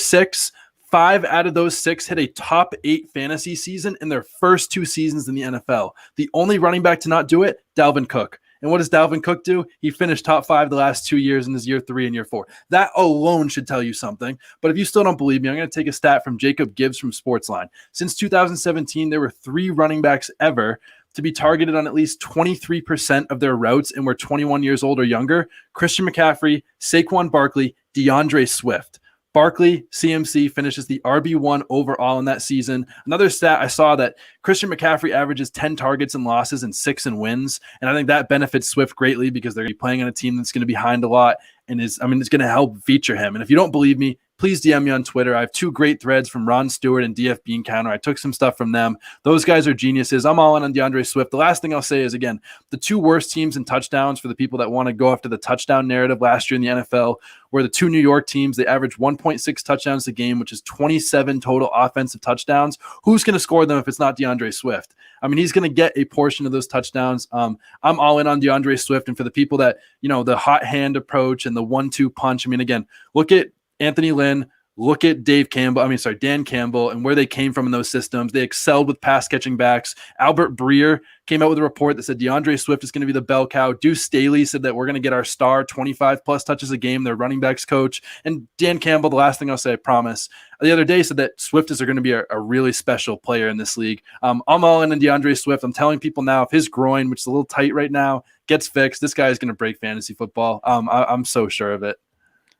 5 out of those 6 hit a top 8 fantasy season in their first 2 seasons in the NFL. The only running back to not do it, Dalvin Cook. And what does Dalvin Cook do? He finished top 5 the last 2 years in his year 3 and year 4. That alone should tell you something. But if you still don't believe me, I'm going to take a stat from Jacob Gibbs from Sportsline. Since 2017, there were 3 running backs ever to be targeted on at least 23% of their routes and were 21 years old or younger. Christian McCaffrey, Saquon Barkley, DeAndre Swift. Barkley, CMC, finishes the RB1 overall in that season. Another stat I saw that Christian McCaffrey averages 10 targets and losses and 6 in wins. And I think that benefits Swift greatly because they're going to be playing on a team that's going to be behind a lot and it's going to help feature him. And if you don't believe me, please DM me on Twitter. I have 2 great threads from Ron Stewart and DF Bean Counter. I took some stuff from them. Those guys are geniuses. I'm all in on DeAndre Swift. The last thing I'll say is, again, the 2 worst teams in touchdowns for the people that want to go after the touchdown narrative last year in the NFL were the 2 New York teams. They averaged 1.6 touchdowns a game, which is 27 total offensive touchdowns. Who's going to score them if it's not DeAndre Swift? I mean, he's going to get a portion of those touchdowns. I'm all in on DeAndre Swift. And for the people that, the hot hand approach and the 1-2 punch, I mean, again, look at Anthony Lynn, look at Dan Campbell and where they came from in those systems. They excelled with pass catching backs. Albert Breer came out with a report that said DeAndre Swift is going to be the bell cow. Deuce Staley said that we're going to get our star 25 plus touches a game, their running backs coach. And Dan Campbell, the last thing I'll say, I promise, the other day said that Swift is going to be a really special player in this league. I'm all in on DeAndre Swift. I'm telling people now, if his groin, which is a little tight right now, gets fixed, this guy is going to break fantasy football. I'm so sure of it.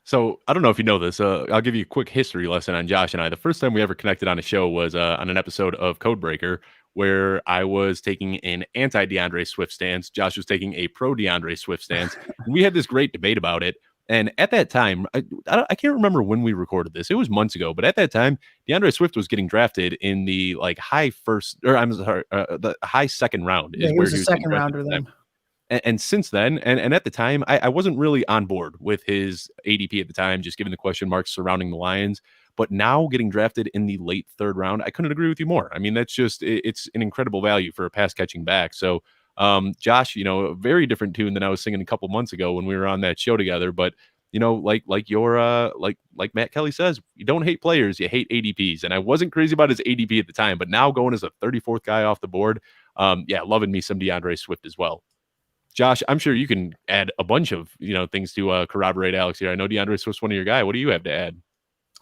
So I don't know if you know this. I'll give you a quick history lesson on Josh and I. The first time we ever connected on a show was on an episode of Codebreaker, where I was taking an anti-DeAndre Swift stance. Josh was taking a pro-DeAndre Swift stance. We had this great debate about it. And at that time, I can't remember when we recorded this. It was months ago. But at that time, DeAndre Swift was getting drafted in the the high second round. Yeah, he was a second rounder then. And since then, and at the time, I wasn't really on board with his ADP at the time, just given the question marks surrounding the Lions. But now getting drafted in the late 3rd round, I couldn't agree with you more. I mean, it's an incredible value for a pass catching back. So, Josh, a very different tune than I was singing a couple months ago when we were on that show together. But, like Matt Kelly says, you don't hate players, you hate ADPs. And I wasn't crazy about his ADP at the time, but now going as a 34th guy off the board, loving me some DeAndre Swift as well. Josh, I'm sure you can add a bunch of things to corroborate Alex here. I know DeAndre Swift's one of your guy. What do you have to add?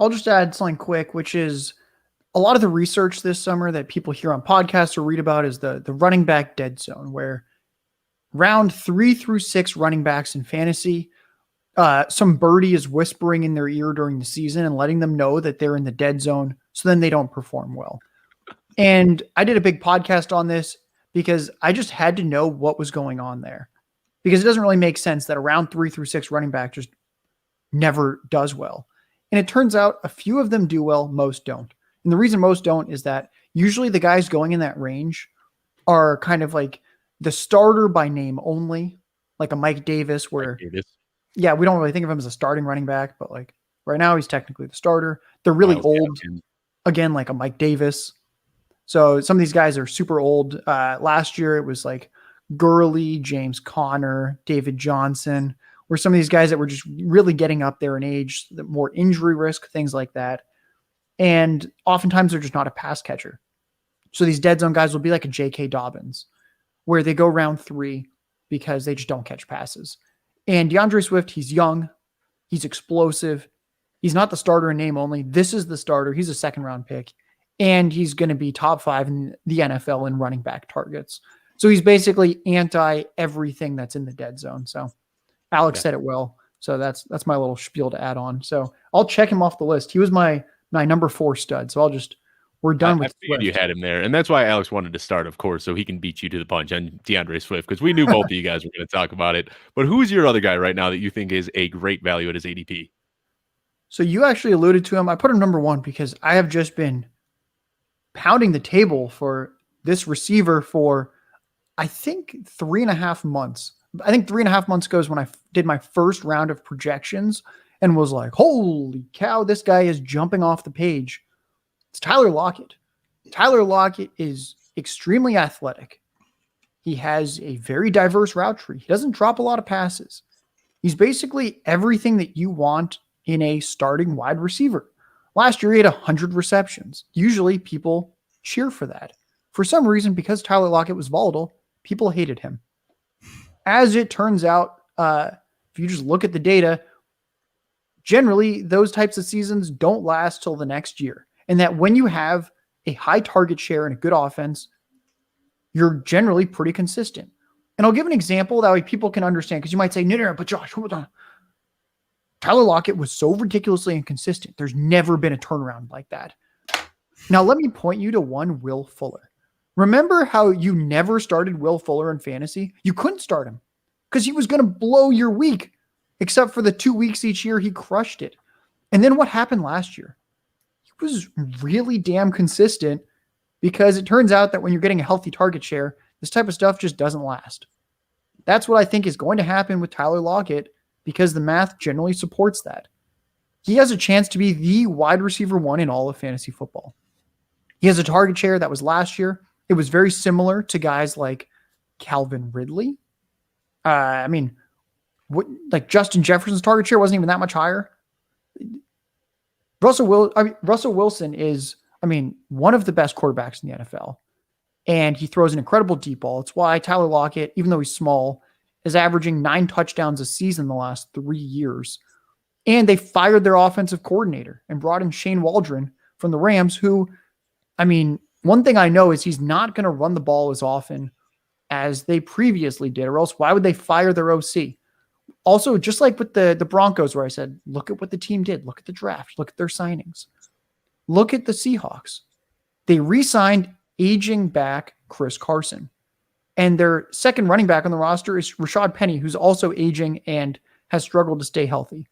I'll just add something quick, which is a lot of the research this summer that people hear on podcasts or read about is the running back dead zone, where round 3 through 6 running backs in fantasy, some birdie is whispering in their ear during the season and letting them know that they're in the dead zone, so then they don't perform well. And I did a big podcast on this because I just had to know what was going on there, because it doesn't really make sense that a round 3 through 6 running back just never does well. And it turns out a few of them do well, most don't. And the reason most don't is that usually the guys going in that range are kind of like the starter by name only, like a Mike Davis, where, yeah, we don't really think of him as a starting running back, but like right now he's technically the starter. They're really old, again, like a Mike Davis. So some of these guys are super old. Last year, it was like Gurley, James Conner, David Johnson, were some of these guys that were just really getting up there in age, the more injury risk, things like that. And oftentimes they're just not a pass catcher. So these dead zone guys will be like a J.K. Dobbins, where they go round 3 because they just don't catch passes. And DeAndre Swift, he's young, he's explosive, he's not the starter in name only. This is the starter. He's a 2nd round pick. And he's going to be top 5 in the NFL in running back targets. So he's basically anti everything that's in the dead zone. So Alex said it well. So that's my little spiel to add on. So I'll check him off the list. He was my number 4 stud. So we're done with Swift. You had him there. And that's why Alex wanted to start, of course, so he can beat you to the punch on DeAndre Swift, because we knew both of you guys were going to talk about it. But who's your other guy right now that you think is a great value at his ADP? So you actually alluded to him. I put him number 1 because I have just been pounding the table for this receiver for, I think, 3.5 months. I think 3.5 months ago is when I did my first round of projections and was like, holy cow, this guy is jumping off the page. It's Tyler Lockett. Tyler Lockett is extremely athletic. He has a very diverse route tree. He doesn't drop a lot of passes. He's basically everything that you want in a starting wide receiver. Last year, he had 100 receptions. Usually, people cheer for that. For some reason, because Tyler Lockett was volatile, people hated him. As it turns out, if you just look at the data, generally, those types of seasons don't last till the next year. And that when you have a high target share and a good offense, you're generally pretty consistent. And I'll give an example that way people can understand, because you might say, no, but Josh, hold on. Tyler Lockett was so ridiculously inconsistent. There's never been a turnaround like that. Now, let me point you to one Will Fuller. Remember how you never started Will Fuller in fantasy? You couldn't start him because he was going to blow your week, except for the 2 weeks each year he crushed it. And then what happened last year? He was really damn consistent, because it turns out that when you're getting a healthy target share, this type of stuff just doesn't last. That's what I think is going to happen with Tyler Lockett, because the math generally supports that. He has a chance to be the wide receiver 1 in all of fantasy football. He has a target share that was last year. It was very similar to guys like Calvin Ridley. Justin Jefferson's target share wasn't even that much higher. Russell Wilson is, one of the best quarterbacks in the NFL. And he throws an incredible deep ball. It's why Tyler Lockett, even though he's small, is averaging 9 touchdowns a season the last 3 years. And they fired their offensive coordinator and brought in Shane Waldron from the Rams, who, one thing I know is he's not going to run the ball as often as they previously did, or else why would they fire their OC? Also, just like with the Broncos, where I said, look at what the team did. Look at the draft. Look at their signings. Look at the Seahawks. They re-signed aging back Chris Carson. And their second running back on the roster is Rashad Penny, who's also aging and has struggled to stay healthy.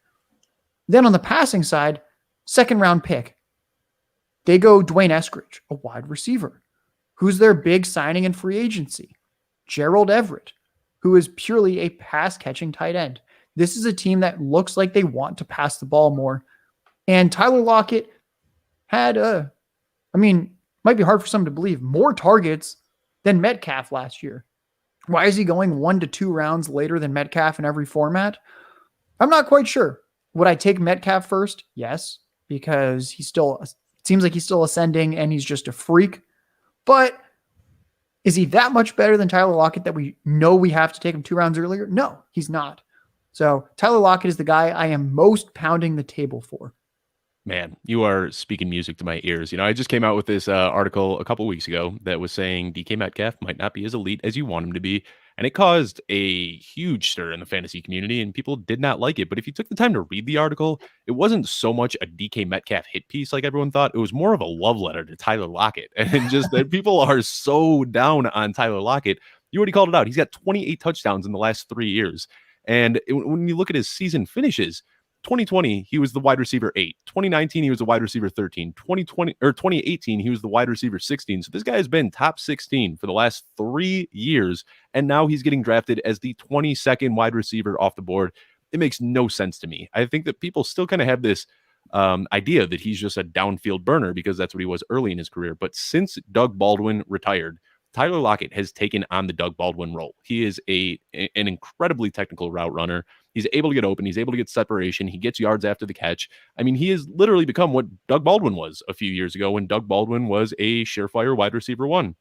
Then on the passing side, second round pick, they go Dwayne Eskridge, a wide receiver. Who's their big signing in free agency? Gerald Everett, who is purely a pass-catching tight end. This is a team that looks like they want to pass the ball more. And Tyler Lockett had, might be hard for some to believe, more targets than Metcalf last year. Why is he going 1 to 2 rounds later than Metcalf in every format? I'm not quite sure. Would I take Metcalf first? Yes, because it seems like he's still ascending and he's just a freak. But is he that much better than Tyler Lockett that we know we have to take him 2 rounds earlier? No, he's not. So Tyler Lockett is the guy I am most pounding the table for. Man, you are speaking music to my ears. I just came out with this article a couple weeks ago that was saying DK Metcalf might not be as elite as you want him to be. And it caused a huge stir in the fantasy community, and people did not like it. But if you took the time to read the article, it wasn't so much a DK Metcalf hit piece like everyone thought. It was more of a love letter to Tyler Lockett. And just that people are so down on Tyler Lockett. You already called it out. He's got 28 touchdowns in the last 3 years. And when you look at his season finishes, 2020, he was the wide receiver 8. 2019, he was the wide receiver 13. 2018, he was the wide receiver 16. So this guy has been top 16 for the last 3 years, and now he's getting drafted as the 22nd wide receiver off the board. It makes no sense to me. I think that people still kind of have this idea that he's just a downfield burner because that's what he was early in his career. But since Doug Baldwin retired, Tyler Lockett has taken on the Doug Baldwin role. He is an incredibly technical route runner. He's able to get open. He's able to get separation. He gets yards after the catch. He has literally become what Doug Baldwin was a few years ago when Doug Baldwin was a surefire wide receiver 1.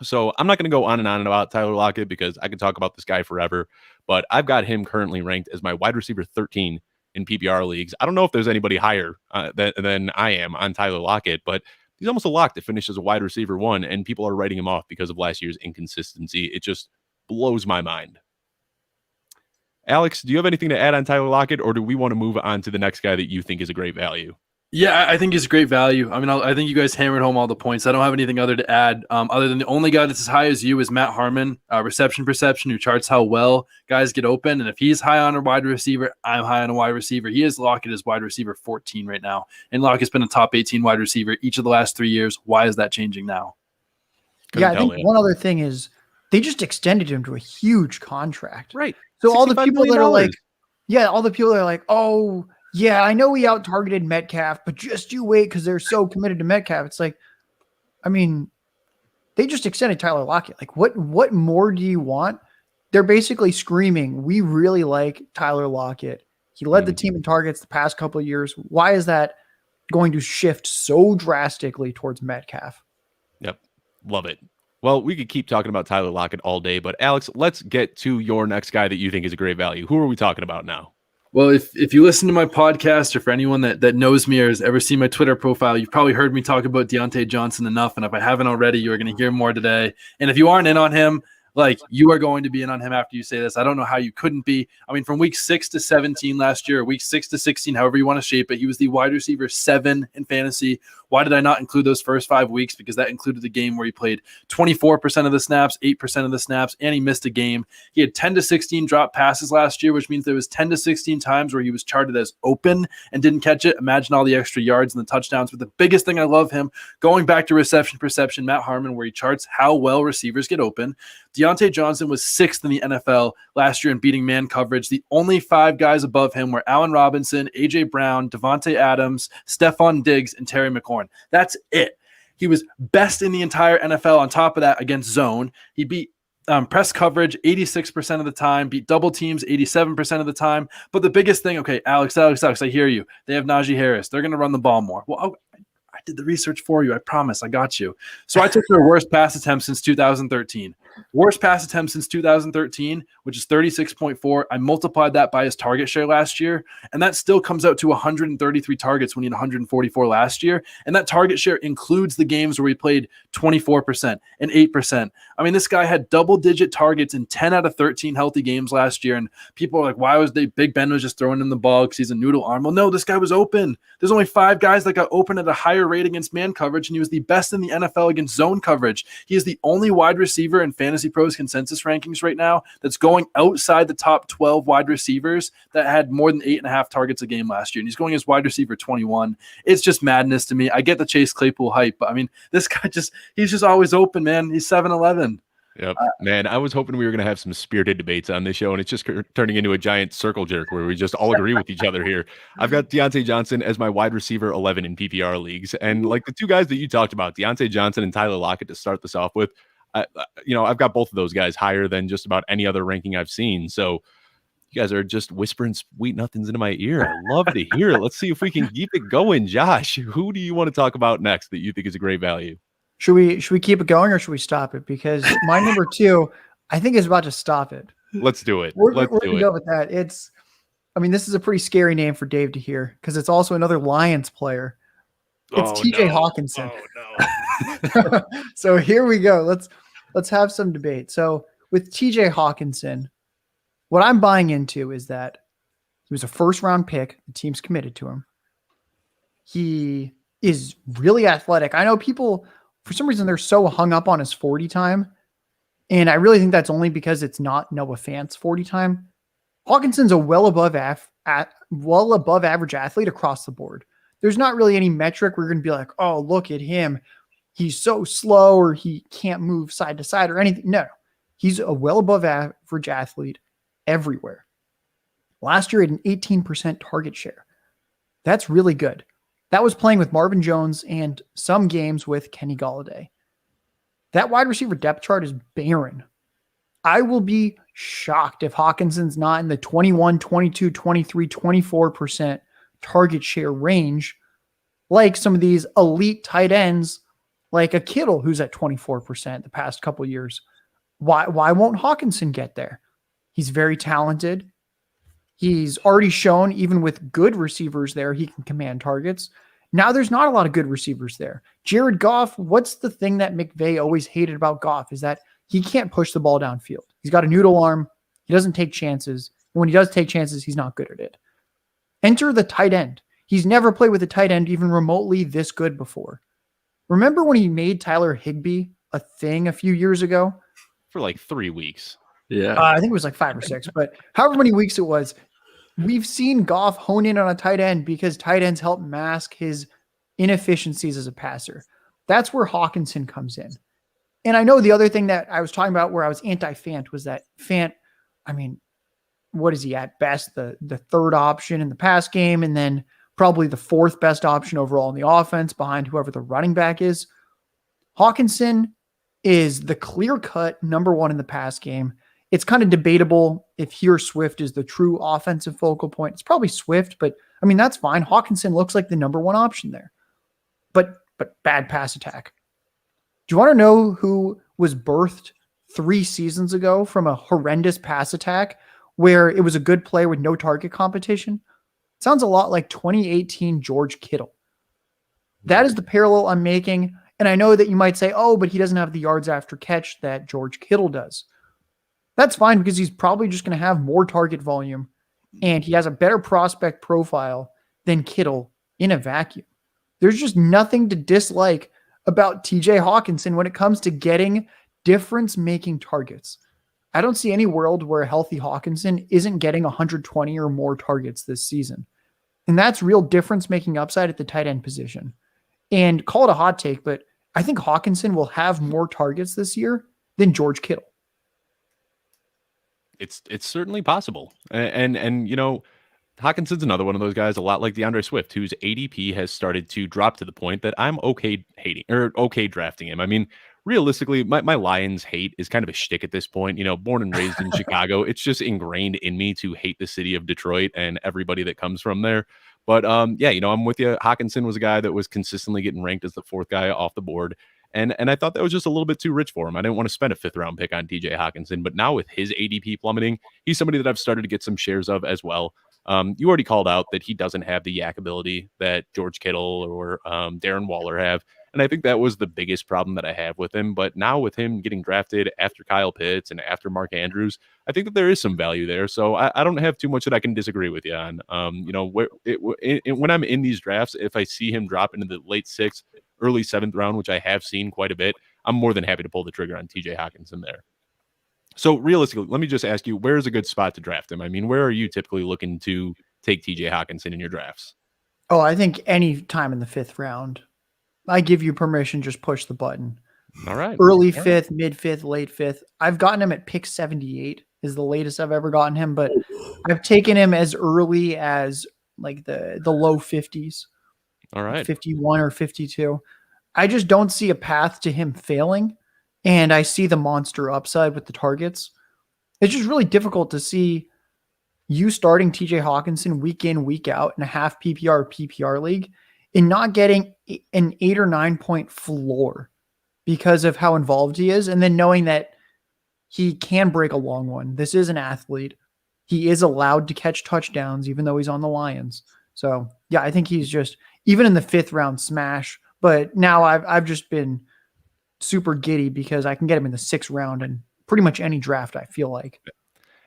So I'm not going to go on and on about Tyler Lockett because I could talk about this guy forever, but I've got him currently ranked as my wide receiver 13 in PPR leagues. I don't know if there's anybody higher than I am on Tyler Lockett, but he's almost a lock to finish as a wide receiver 1, and people are writing him off because of last year's inconsistency. It just blows my mind. Alex, do you have anything to add on Tyler Lockett, or do we want to move on to the next guy that you think is a great value? Yeah, I think he's a great value. I think you guys hammered home all the points. I don't have anything other to add other than the only guy that's as high as you is Matt Harmon, reception perception, who charts how well guys get open. And if he's high on a wide receiver, I'm high on a wide receiver. He is Lockett as wide receiver 14 right now. And Lockett's been a top 18 wide receiver each of the last 3 years. Why is that changing now? I think one other thing is they just extended him to a huge contract. Right. So all the people that are like, oh, yeah, I know we out-targeted Metcalf, but just you wait because they're so committed to Metcalf. It's like, they just extended Tyler Lockett. Like, what more do you want? They're basically screaming, we really like Tyler Lockett. He led the team in targets the past couple of years. Why is that going to shift so drastically towards Metcalf? Yep. Love it. Well, we could keep talking about Tyler Lockett all day, but Alex, let's get to your next guy that you think is a great value. Who are we talking about now? Well, if you listen to my podcast, or for anyone that knows me or has ever seen my Twitter profile, you've probably heard me talk about Deontay Johnson enough. And if I haven't already, you're going to hear more today. And if you aren't in on him, Like, you are going to be in on him after you say this. I don't know how you couldn't be. I mean, from week 6 to 17 last year, week 6 to 16, however you want to shape it, he was the wide receiver 7 in fantasy. Why did I not include those first 5 weeks? Because that included the game where he played 24% of the snaps, 8% of the snaps, and he missed a game. He had 10 to 16 drop passes last year, which means there was 10 to 16 times where he was charted as open and didn't catch it. Imagine all the extra yards and the touchdowns. But the biggest thing I love him, going back to reception perception, Matt Harmon, where he charts how well receivers get open. Deontay Johnson was 6th in the NFL last year in beating man coverage. The only 5 guys above him were Allen Robinson, A.J. Brown, Devontae Adams, Stephon Diggs, and Terry McLaurin. That's it. He was best in the entire NFL. On top of that, against zone, he beat press coverage 86% of the time, beat double teams 87% of the time. But the biggest thing, okay, Alex, I hear you. They have Najee Harris. They're going to run the ball more. Well, I did the research for you. I promise. I got you. So I took their worst pass attempt since 2013. Worst pass attempt since 2013, which is 36.4. I multiplied that by his target share last year, and that still comes out to 133 targets when he had 144 last year. And that target share includes the games where he played 24% and 8%. I mean, this guy had double-digit targets in 10 out of 13 healthy games last year, and people are like, why was Big Ben was just throwing him the ball because he's a noodle arm? Well, no, this guy was open. There's only 5 guys that got open at a higher rate against man coverage, and he was the best in the NFL against zone coverage. He is the only wide receiver in Fantasy Pros consensus rankings right now that's going outside the top 12 wide receivers that had more than 8.5 targets a game last year. And he's going as wide receiver 21. It's just madness to me. I get the Chase Claypool hype, but I mean, this guy he's just always open, man. He's 7'11". Yep. Man, I was hoping we were going to have some spirited debates on this show, and it's just turning into a giant circle jerk where we just all agree with each other here. I've got Deontay Johnson as my wide receiver 11 in PPR leagues. And like the 2 guys that you talked about, Deontay Johnson and Tyler Lockett, to start this off with, I've got both of those guys higher than just about any other ranking I've seen. So you guys are just whispering sweet nothings into my ear. I love to hear it. Let's see if we can keep it going. Josh, who do you want to talk about next that you think is a great value? Should we keep it going or should we stop it? Because my number 2, I think, is about to stop it. Let's do it. We're gonna go with that. This is a pretty scary name for Dave to hear because it's also another Lions player. It's TJ Hawkinson. Oh, no. So here we go. Let's have some debate. So with TJ Hawkinson, what I'm buying into is that he was a first-round pick. The team's committed to him. He is really athletic. I know people, for some reason, they're so hung up on his 40 time. And I really think that's only because it's not Noah Fant's 40 time. Hawkinson's a well above average athlete across the board. There's not really any metric where you're going to be like, oh, look at him. He's so slow or he can't move side to side or anything. No, he's a well above average athlete everywhere. Last year, he had an 18% target share. That's really good. That was playing with Marvin Jones and some games with Kenny Golladay. That wide receiver depth chart is barren. I will be shocked if Hawkinson's not in the 21, 22, 23, 24% target share range, like some of these elite tight ends, like a Kittle who's at 24% the past couple of years. Why won't Hawkinson get there? He's very talented. He's already shown, even with good receivers there, he can command targets. Now there's not a lot of good receivers there. Jared Goff, what's the thing that McVay always hated about Goff is that he can't push the ball downfield. He's got a noodle arm. He doesn't take chances. And when he does take chances, he's not good at it. Enter the tight end. He's never played with a tight end even remotely this good before. Remember when he made Tyler Higbee a thing a few years ago? For like 3 weeks. Yeah. I think it was like 5 or 6, but however many weeks it was, we've seen Goff hone in on a tight end because tight ends help mask his inefficiencies as a passer. That's where Hawkinson comes in. And I know the other thing that I was talking about where I was anti-Fant was that Fant, I mean, what is he at best? The third option in the pass game, and then probably the 4th best option overall in the offense behind whoever the running back is. Hawkinson is the clear-cut number 1 in the pass game. It's kind of debatable if he or Swift is the true offensive focal point. It's probably Swift, but I mean, that's fine. Hawkinson looks like the number 1 option there, but bad pass attack. Do you want to know who was birthed 3 seasons ago from a horrendous pass attack where it was a good player with no target competition? Sounds a lot like 2018 George Kittle. That is the parallel I'm making. And I know that you might say, oh, but he doesn't have the yards after catch that George Kittle does. That's fine because he's probably just going to have more target volume and he has a better prospect profile than Kittle in a vacuum. There's just nothing to dislike about TJ Hawkinson when it comes to getting difference-making targets. I don't see any world where a healthy Hawkinson isn't getting 120 or more targets this season. And that's real difference-making upside at the tight end position. And call it a hot take, but I think Hawkinson will have more targets this year than George Kittle. It's certainly possible. And you know, Hawkinson's another one of those guys, a lot like DeAndre Swift, whose ADP has started to drop to the point that I'm okay drafting him. I mean, realistically, my Lions hate is kind of a shtick at this point. You know, born and raised in Chicago, it's just ingrained in me to hate the city of Detroit and everybody that comes from there. But yeah, you know, I'm with you. Hawkinson was a guy that was consistently getting ranked as the fourth guy off the board. And I thought that was just a little bit too rich for him. I didn't want to spend a 5th round pick on TJ Hawkinson, but now with his ADP plummeting, he's somebody that I've started to get some shares of as well. You already called out that he doesn't have the yak ability that George Kittle or Darren Waller have. And I think that was the biggest problem that I have with him. But now with him getting drafted after Kyle Pitts and after Mark Andrews, I think that there is some value there. So I don't have too much that I can disagree with you on. You know, when I'm in these drafts, if I see him drop into the late 6th, early 7th round, which I have seen quite a bit, I'm more than happy to pull the trigger on TJ Hawkinson there. So realistically, let me just ask you, where's a good spot to draft him? I mean, where are you typically looking to take TJ Hawkinson in your drafts? Oh, I think any time in the 5th round. I give you permission, just push the button. All right. Early 5th, mid 5th, late 5th. I've gotten him at pick 78 is the latest I've ever gotten him, but I've taken him as early as like the low 50s. All right. 51 or 52. I just don't see a path to him failing, and I see the monster upside with the targets. It's just really difficult to see you starting TJ Hawkinson week in, week out in a half PPR league and not getting an 8 or 9 point floor because of how involved he is. And then knowing that he can break a long one. This is an athlete. He is allowed to catch touchdowns, even though he's on the Lions. So yeah, I think he's just, even in the 5th round, smash. But now I've just been super giddy because I can get him in the 6th round in pretty much any draft, I feel like.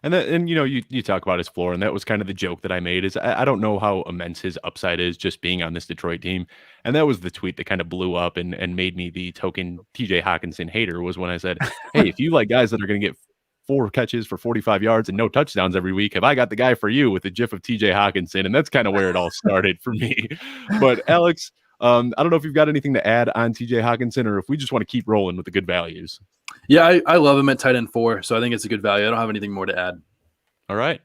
And you know, you talk about his floor, and that was kind of the joke that I made is I don't know how immense his upside is just being on this Detroit team. And that was the tweet that kind of blew up and made me the token TJ Hawkinson hater, was when I said, hey, if you like guys that are going to get 4 catches for 45 yards and no touchdowns every week, have I got the guy for you, with the gif of TJ Hawkinson? And that's kind of where it all started for me. But Alex, I don't know if you've got anything to add on TJ Hawkinson, or if we just want to keep rolling with the good values. Yeah, I love him at tight end 4, so I think it's a good value. I don't have anything more to add. All right.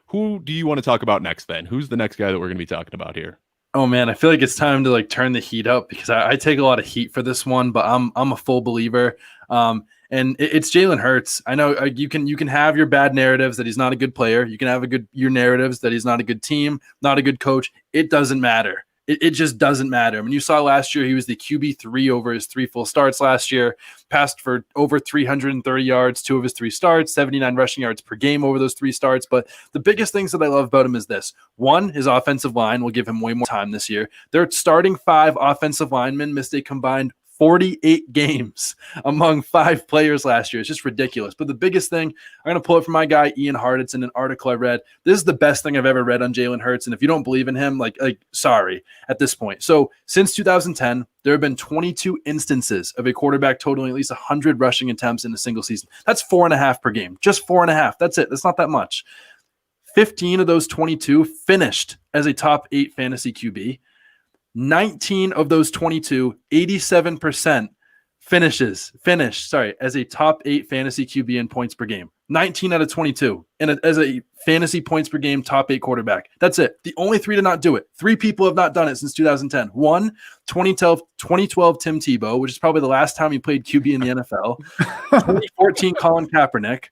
Who do you want to talk about next then? Who's the next guy that we're going to be talking about here? Oh man, I feel like it's time to like turn the heat up because I take a lot of heat for this one, but I'm a full believer. And it's Jalen Hurts. I know you can have your bad narratives that he's not a good player. You can have your narratives that he's not a good team, not a good coach. It doesn't matter. It just doesn't matter. I mean, you saw last year he was the QB3 over his 3 full starts last year, passed for over 330 yards, 2 of his 3 starts, 79 rushing yards per game over those 3 starts. But the biggest things that I love about him is this. One, his offensive line will give him way more time this year. Their starting 5 offensive linemen missed a combined 48 games among 5 players last year. It's just ridiculous. But the biggest thing, I'm going to pull it from my guy, Ian Hart. It's in an article I read. This is the best thing I've ever read on Jalen Hurts. And if you don't believe in him, like sorry at this point. So since 2010, there have been 22 instances of a quarterback totaling at least 100 rushing attempts in a single season. That's 4.5 per game. Just 4.5. That's it. That's not that much. 15 of those 22 finished as a top 8 fantasy QB. 19 of those 22, 87% finished as a top 8 fantasy QB in points per game. 19 out of 22 as a fantasy points per game top 8 quarterback. That's it. The only 3 to not do it. 3 people have not done it since 2010. 1, 2012 Tim Tebow, which is probably the last time he played QB in the NFL. 2014 Colin Kaepernick.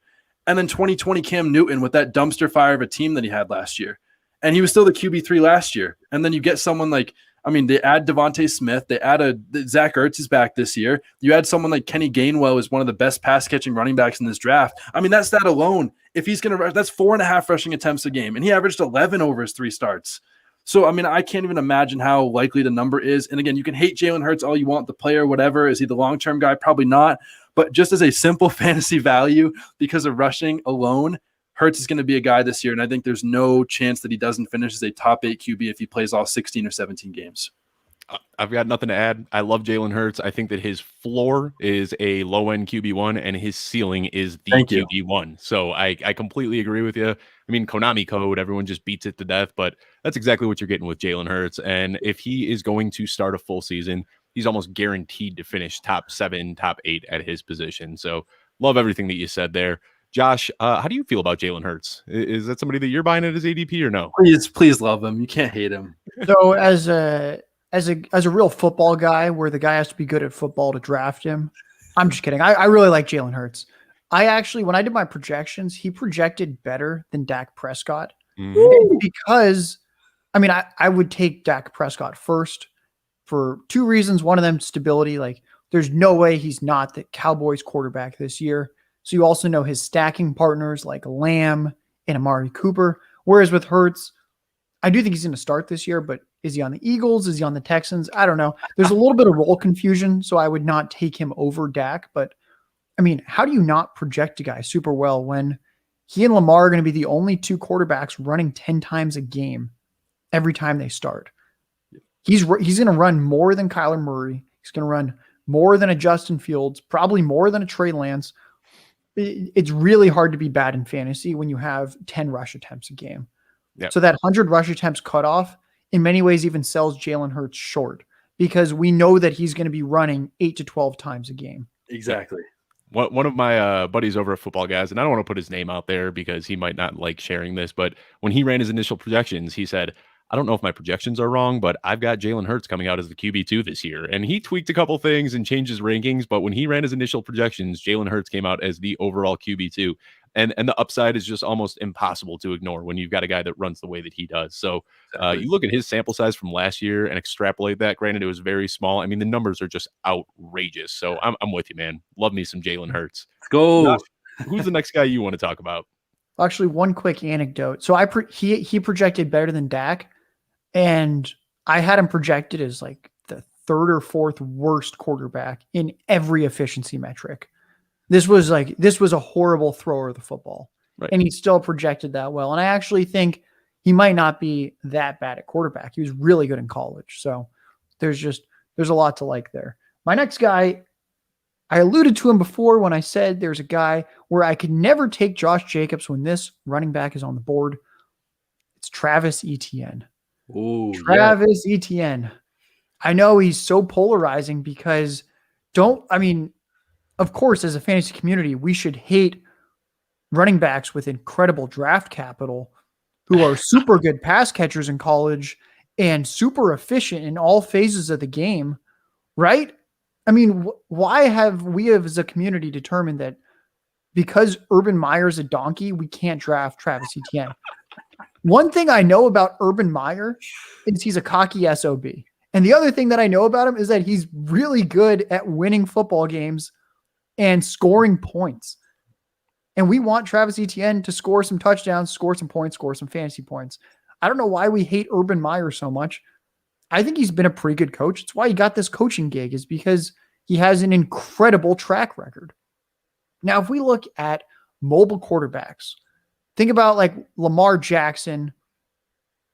And then 2020 Cam Newton with that dumpster fire of a team that he had last year. And he was still the QB3 last year. And then you get someone like, I mean, they add Devontae Smith. They add Zach Ertz is back this year. You add someone like Kenny Gainwell, is one of the best pass-catching running backs in this draft. I mean, that's that alone. If he's going to rush, that's 4.5 rushing attempts a game. And he averaged 11 over his 3 starts. So, I mean, I can't even imagine how likely the number is. And again, you can hate Jalen Hurts all you want, the player, whatever. Is he the long-term guy? Probably not. But just as a simple fantasy value, because of rushing alone, Hurts is going to be a guy this year, and I think there's no chance that he doesn't finish as a top 8 QB if he plays all 16 or 17 games. I've got nothing to add. I love Jalen Hurts. I think that his floor is a low-end QB1 and his ceiling is the QB1. So I completely agree with you. I mean, Konami code, everyone just beats it to death, but that's exactly what you're getting with Jalen Hurts. And if he is going to start a full season, he's almost guaranteed to finish top 7, top 8 at his position. So love everything that you said there. Josh, how do you feel about Jalen Hurts? Is that somebody that you're buying at his ADP or no? Please love him. You can't hate him. So as a real football guy, where the guy has to be good at football to draft him, I'm just kidding. I really like Jalen Hurts. I actually, when I did my projections, he projected better than Dak Prescott. Because, I mean, I would take Dak Prescott first for 2 reasons. One of them, stability. Like, there's no way he's not the Cowboys quarterback this year. So you also know his stacking partners like Lamb and Amari Cooper. Whereas with Hurts, I do think he's going to start this year, but is he on the Eagles? Is he on the Texans? I don't know. There's a little bit of role confusion, so I would not take him over Dak. But, I mean, how do you not project a guy super well when he and Lamar are going to be the only 2 quarterbacks running 10 times a game every time they start? He's going to run more than Kyler Murray. He's going to run more than a Justin Fields, probably more than a Trey Lance. It's really hard to be bad in fantasy when you have 10 rush attempts a game. Yep. So that 100 rush attempts cutoff in many ways even sells Jalen Hurts short because we know that he's going to be running 8 to 12 times a game. Exactly. One of my buddies over at Football Guys, and I don't want to put his name out there because he might not like sharing this, but when he ran his initial projections, he said, I don't know if my projections are wrong, but I've got Jalen Hurts coming out as the QB2 this year. And he tweaked a couple things and changed his rankings. But when he ran his initial projections, Jalen Hurts came out as the overall QB2. And the upside is just almost impossible to ignore when you've got a guy that runs the way that he does. So you look at his sample size from last year and extrapolate that. Granted, it was very small. I mean, the numbers are just outrageous. So I'm with you, man. Love me some Jalen Hurts. Let's go. Now, who's the next guy you want to talk about? Actually, one quick anecdote. So he projected better than Dak. And I had him projected as like the 3rd or 4th worst quarterback in every efficiency metric. This was a horrible thrower of the football. Right. And he still projected that well. And I actually think he might not be that bad at quarterback. He was really good in college. So there's a lot to like there. My next guy, I alluded to him before when I said there's a guy where I could never take Josh Jacobs when this running back is on the board. It's Travis Etienne. Ooh, Travis Etienne. I know he's so polarizing because of course, as a fantasy community, we should hate running backs with incredible draft capital who are super good pass catchers in college and super efficient in all phases of the game, right? I mean, why have we as a community determined that because Urban Meyer's a donkey, we can't draft Travis Etienne? One thing I know about Urban Meyer is he's a cocky SOB. And the other thing that I know about him is that he's really good at winning football games and scoring points. And we want Travis Etienne to score some touchdowns, score some points, score some fantasy points. I don't know why we hate Urban Meyer so much. I think he's been a pretty good coach. It's why he got this coaching gig, is because he has an incredible track record. Now, if we look at mobile quarterbacks, think about like Lamar Jackson.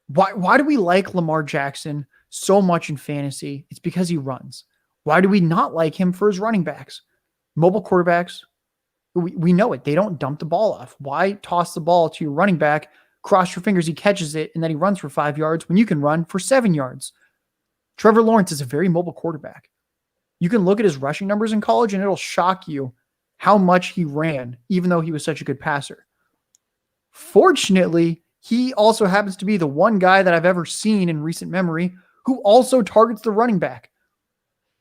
Why do we like Lamar Jackson so much in fantasy? It's because he runs. Why do we not like him for his running backs? Mobile quarterbacks, we know it. They don't dump the ball off. Why toss the ball to your running back, cross your fingers, he catches it, and then he runs for 5 yards when you can run for 7 yards? Trevor Lawrence is a very mobile quarterback. You can look at his rushing numbers in college, and it'll shock you how much he ran, even though he was such a good passer. Fortunately, he also happens to be the one guy that I've ever seen in recent memory who also targets the running back.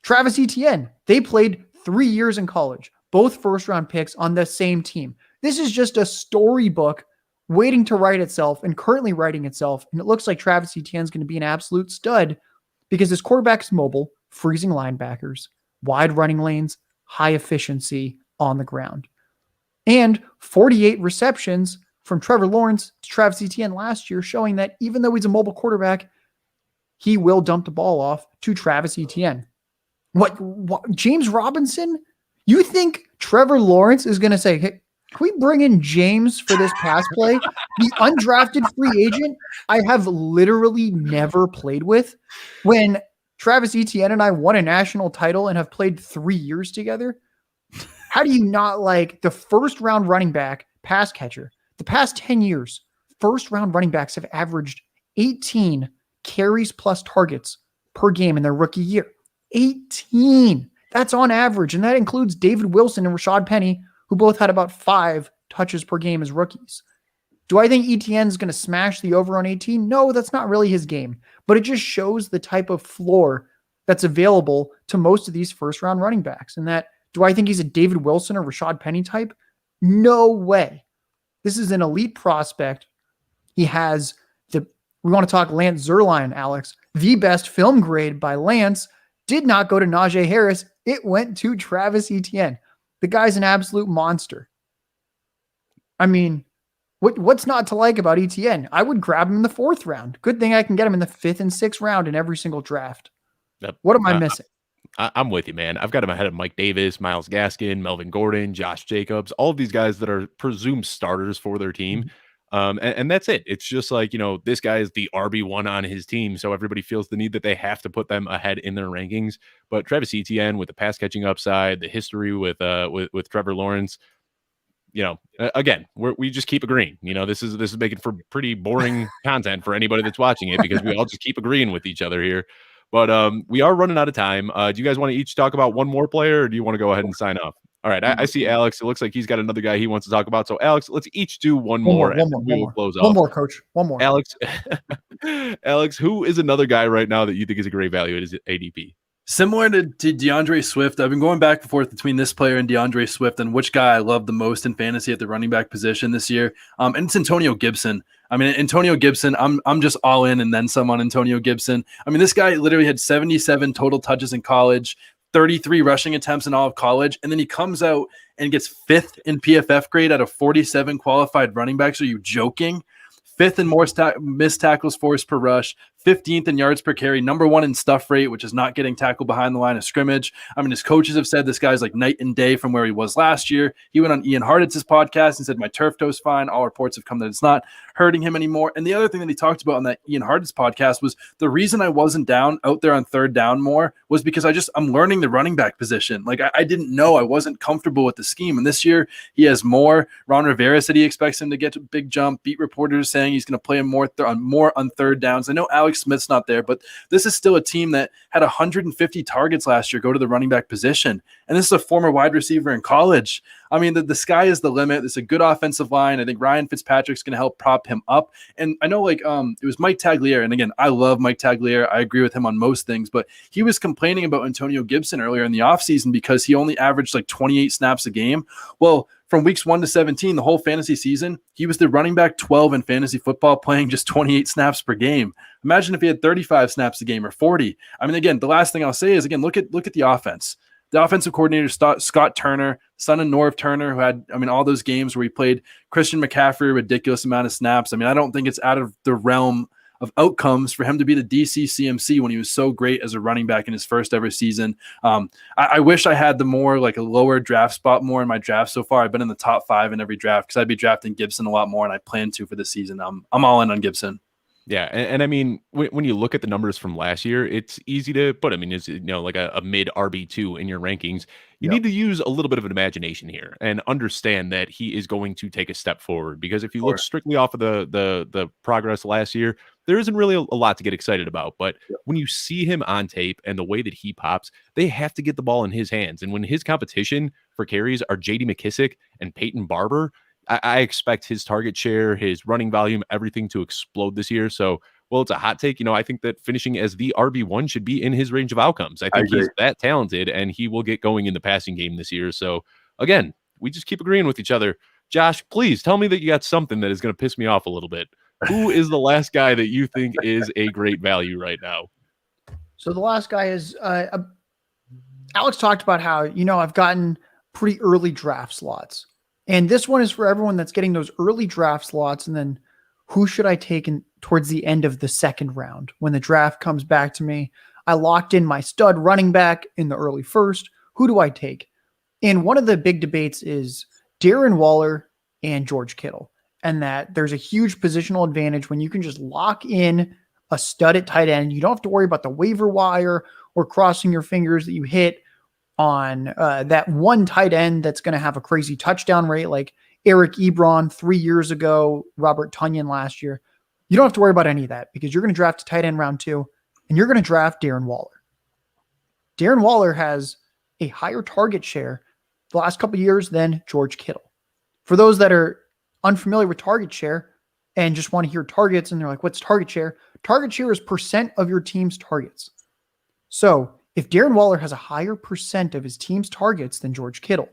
Travis Etienne. They played 3 years in college, both first-round picks on the same team. This is just a storybook waiting to write itself and currently writing itself. And it looks like Travis Etienne is going to be an absolute stud because his quarterback's mobile, freezing linebackers, wide running lanes, high efficiency on the ground. And 48 receptions from Trevor Lawrence to Travis Etienne last year, showing that even though he's a mobile quarterback, he will dump the ball off to Travis Etienne. What James Robinson? You think Trevor Lawrence is going to say, hey, can we bring in James for this pass play? The undrafted free agent I have literally never played with. When Travis Etienne and I won a national title and have played 3 years together, how do you not like the first round running back pass catcher? The past 10 years, first round running backs have averaged 18 carries plus targets per game in their rookie year. 18. That's on average. And that includes David Wilson and Rashad Penny, who both had about 5 touches per game as rookies. Do I think Etienne's going to smash the over on 18? No, that's not really his game. But it just shows the type of floor that's available to most of these first round running backs. And that, do I think he's a David Wilson or Rashad Penny type? No way. This is an elite prospect. He has we want to talk Lance Zierlein, Alex. The best film grade by Lance did not go to Najee Harris. It went to Travis Etienne. The guy's an absolute monster. I mean, what's not to like about Etienne? I would grab him in the 4th round. Good thing I can get him in the 5th and 6th round in every single draft. Yep. What am I missing? I'm with you, man. I've got him ahead of Mike Davis, Myles Gaskin, Melvin Gordon, Josh Jacobs, all of these guys that are presumed starters for their team. Mm-hmm. And that's it. It's just like, this guy is the RB1 on his team. So everybody feels the need that they have to put them ahead in their rankings. But Travis Etienne with the pass catching upside, the history with Trevor Lawrence, again, we just keep agreeing. This is making for pretty boring content for anybody that's watching it because we all just keep agreeing with each other here. But we are running out of time. Do you guys want to each talk about one more player, or do you want to go ahead and sign off? All right, I see Alex. It looks like he's got another guy he wants to talk about. So, Alex, let's each do one more, and we will close off. One more, Coach. One more. Alex, who is another guy right now that you think is a great value at his ADP? Similar to DeAndre Swift, I've been going back and forth between this player and DeAndre Swift and which guy I love the most in fantasy at the running back position this year. And it's Antonio Gibson. I mean, Antonio Gibson, I'm just all in and then some on Antonio Gibson. I mean, this guy literally had 77 total touches in college, 33 rushing attempts in all of college, and then he comes out and gets 5th in PFF grade out of 47 qualified running backs. Are you joking? 5th in more missed tackles forced per rush, 15th in yards per carry, number 1 in stuff rate, which is not getting tackled behind the line of scrimmage. I mean, his coaches have said this guy's like night and day from where he was last year. He went on Ian Hartitz's podcast and said, my turf toe's fine. All reports have come that it's not hurting him anymore. And the other thing that he talked about on that Ian Hartitz podcast was the reason I wasn't out there on 3rd down more was because I'm learning the running back position. Like I didn't know, I wasn't comfortable with the scheme. And this year he has more. Ron Rivera said he expects him to get a big jump. Beat reporters saying he's going to play him more on 3rd downs. I know Alex Smith's not there, but this is still a team that had 150 targets last year go to the running back position. And this is a former wide receiver in college. I mean, the sky is the limit. It's a good offensive line. I think Ryan Fitzpatrick's going to help prop him up. And I know it was Mike Tagliere. And again, I love Mike Tagliere. I agree with him on most things, but he was complaining about Antonio Gibson earlier in the offseason because he only averaged 28 snaps a game. Well, from weeks 1 to 17, the whole fantasy season, he was the running back 12 in fantasy football, playing just 28 snaps per game. Imagine if he had 35 snaps a game or 40. I mean, again, the last thing I'll say is, again, look at the offense. The offensive coordinator, Scott Turner, son of Norv Turner, who had, all those games where he played Christian McCaffrey a ridiculous amount of snaps. I don't think it's out of the realm of outcomes for him to be the DC CMC when he was so great as a running back in his first ever season. I wish I had the more a lower draft spot more in my draft so far. I've been in the top 5 in every draft because I'd be drafting Gibson a lot more, and I plan to for this season. I'm all in on Gibson. Yeah, and I mean, when you look at the numbers from last year, it's easy to put. I mean, it's like a mid RB2 in your rankings. You need to use a little bit of an imagination here and understand that he is going to take a step forward. Because if you look strictly off of the progress last year, there isn't really a lot to get excited about. But when you see him on tape and the way that he pops, they have to get the ball in his hands. And when his competition for carries are J.D. McKissick and Peyton Barber, I expect his target share, his running volume, everything to explode this year. So, well, it's a hot take. I think that finishing as the RB1 should be in his range of outcomes. I think he's that talented, and he will get going in the passing game this year. So, again, we just keep agreeing with each other. Josh, please tell me that you got something that is going to piss me off a little bit. Who is the last guy that you think is a great value right now? So the last guy is Alex talked about how, I've gotten pretty early draft slots. And this one is for everyone that's getting those early draft slots. And then who should I take towards the end of the 2nd round? When the draft comes back to me, I locked in my stud running back in the early 1st. Who do I take? And one of the big debates is Darren Waller and George Kittle, and that there's a huge positional advantage when you can just lock in a stud at tight end. You don't have to worry about the waiver wire or crossing your fingers that you hit on that one tight end that's going to have a crazy touchdown rate like Eric Ebron 3 years ago, Robert Tonyan last year. You don't have to worry about any of that because you're going to draft a tight end round 2, and you're going to draft Darren Waller. Darren Waller has a higher target share the last couple of years than George Kittle. For those that are unfamiliar with target share and just want to hear targets and they're like, what's target share? Target share is percent of your team's targets. So if Darren Waller has a higher percent of his team's targets than George Kittle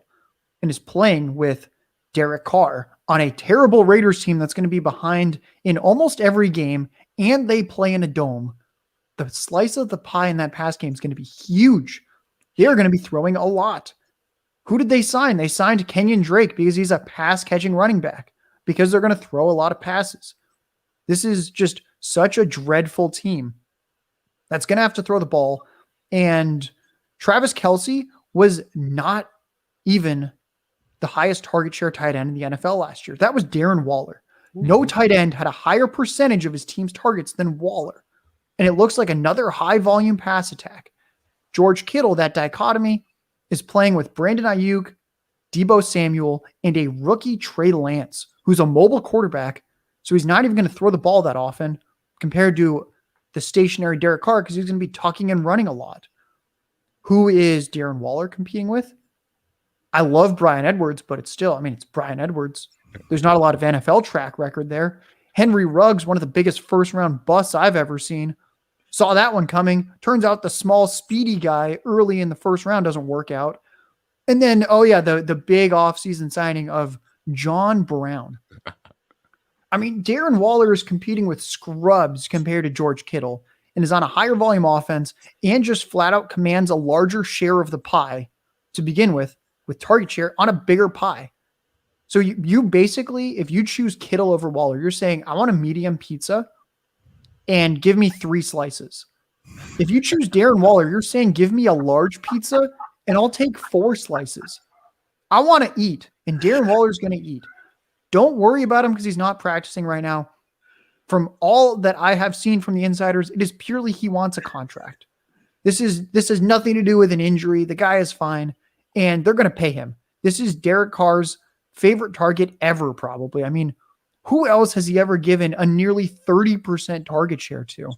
and is playing with Derek Carr on a terrible Raiders team that's going to be behind in almost every game and they play in a dome, the slice of the pie in that pass game is going to be huge. They are going to be throwing a lot. Who did they sign? They signed Kenyon Drake because he's a pass-catching running back, because they're going to throw a lot of passes. This is just such a dreadful team that's going to have to throw the ball. And Travis Kelce was not even the highest target share tight end in the NFL last year. That was Darren Waller. No tight end had a higher percentage of his team's targets than Waller. And it looks like another high-volume pass attack. George Kittle, that dichotomy, is playing with Brandon Ayuk, Deebo Samuel, and a rookie Trey Lance, who's a mobile quarterback. So he's not even going to throw the ball that often compared to the stationary Derek Carr because he's going to be tucking and running a lot. Who is Darren Waller competing with? I love Bryan Edwards, but it's Bryan Edwards. There's not a lot of NFL track record there. Henry Ruggs, one of the biggest first-round busts I've ever seen. Saw that one coming. Turns out the small, speedy guy early in the first round doesn't work out. And then, the big offseason signing of John Brown. I mean, Darren Waller is competing with scrubs compared to George Kittle and is on a higher volume offense and just flat out commands a larger share of the pie to begin with target share on a bigger pie. So you basically, if you choose Kittle over Waller, you're saying, I want a medium pizza and give me 3 slices. If you choose Darren Waller, you're saying, give me a large pizza and I'll take 4 slices. I want to eat, and Darren Waller's going to eat. Don't worry about him because he's not practicing right now. From all that I have seen from the insiders, it is purely he wants a contract. This has nothing to do with an injury. The guy is fine, and they're going to pay him. This is Derek Carr's favorite target ever, probably. I mean, who else has he ever given a nearly 30% target share to?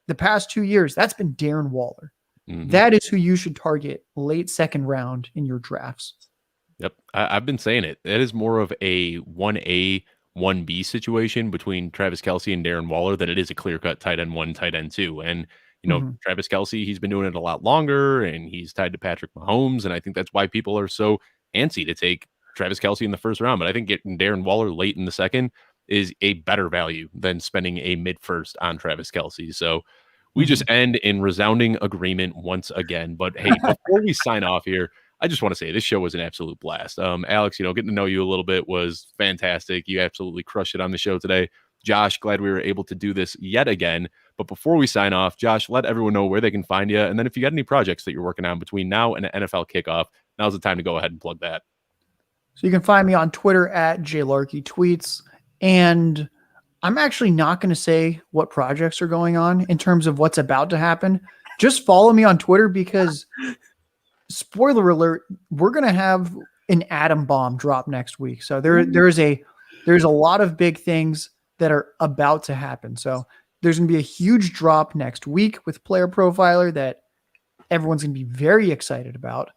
The past 2 years, that's been Darren Waller. Mm-hmm. That is who you should target late second round in your drafts. Yep. I've been saying it. That is more of a 1A, 1B situation between Travis Kelce and Darren Waller than it is a clear-cut tight end 1, tight end 2. And, Travis Kelce, he's been doing it a lot longer, and he's tied to Patrick Mahomes, and I think that's why people are so antsy to take Travis Kelce in the first round. But I think getting Darren Waller late in the second is a better value than spending a mid-first on Travis Kelce. So we just end in resounding agreement once again. But hey, before we sign off here, I just want to say this show was an absolute blast. Alex, getting to know you a little bit was fantastic. You absolutely crushed it on the show today. Josh, glad we were able to do this yet again. But before we sign off, Josh, let everyone know where they can find you. And then if you got any projects that you're working on between now and the NFL kickoff, now's the time to go ahead and plug that. So you can find me on Twitter at JLarkyTweets. And I'm actually not going to say what projects are going on in terms of what's about to happen. Just follow me on Twitter because, spoiler alert, we're going to have an atom bomb drop next week. So there's a lot of big things that are about to happen. So there's going to be a huge drop next week with Player Profiler that everyone's going to be very excited about.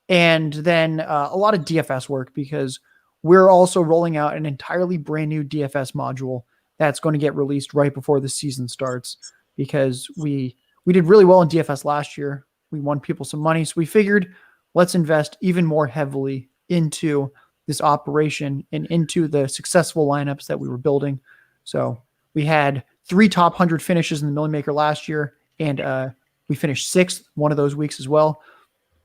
And then a lot of DFS work because we're also rolling out an entirely brand new DFS module that's going to get released right before the season starts because we did really well in DFS last year. We won people some money. So we figured let's invest even more heavily into this operation and into the successful lineups that we were building. So we had 3 top 100 finishes in the Million Maker last year, and we finished 6th one of those weeks as well.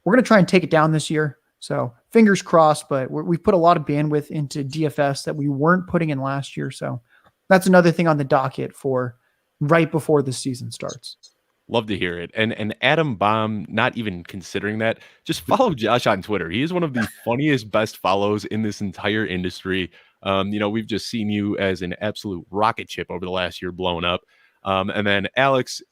We're going to try and take it down this year. So fingers crossed, but we've put a lot of bandwidth into DFS that we weren't putting in last year. So that's another thing on the docket for right before the season starts. Love to hear it. And Adam Baum, not even considering that, just follow Josh on Twitter. He is one of the funniest, best follows in this entire industry. We've just seen you as an absolute rocket ship over the last year blowing up. And then Alex,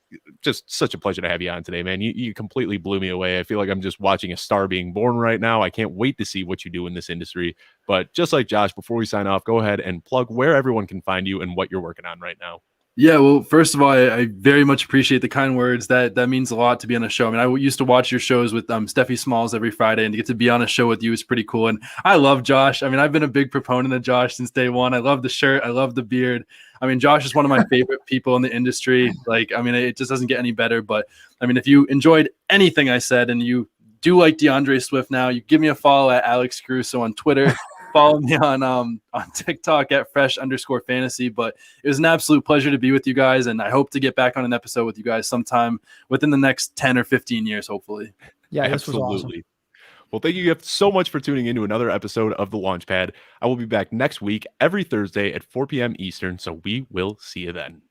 just such a pleasure to have you on today, man. You completely blew me away. I feel like I'm just watching a star being born right now. I can't wait to see what you do in this industry. But just like Josh, before we sign off, go ahead and plug where everyone can find you and what you're working on right now. Yeah, well, first of all, I very much appreciate the kind words. That means a lot to be on a show. I mean, I used to watch your shows with Steffi Smalls every Friday, and to get to be on a show with you is pretty cool. And I love Josh. I mean, I've been a big proponent of Josh since day one. I love the shirt. I love the beard. I mean, Josh is one of my favorite people in the industry. Like, I mean, it just doesn't get any better. But, I mean, if you enjoyed anything I said and you do like DeAndre Swift now, you give me a follow at Alex Caruso on Twitter. Follow me on TikTok at fresh_fantasy. But it was an absolute pleasure to be with you guys, and I hope to get back on an episode with you guys sometime within the next 10 or 15 years, hopefully. Yeah, this was awesome. Well, thank you so much for tuning into another episode of The Launchpad. I will be back next week every Thursday at 4 p.m. Eastern, so we will see you then.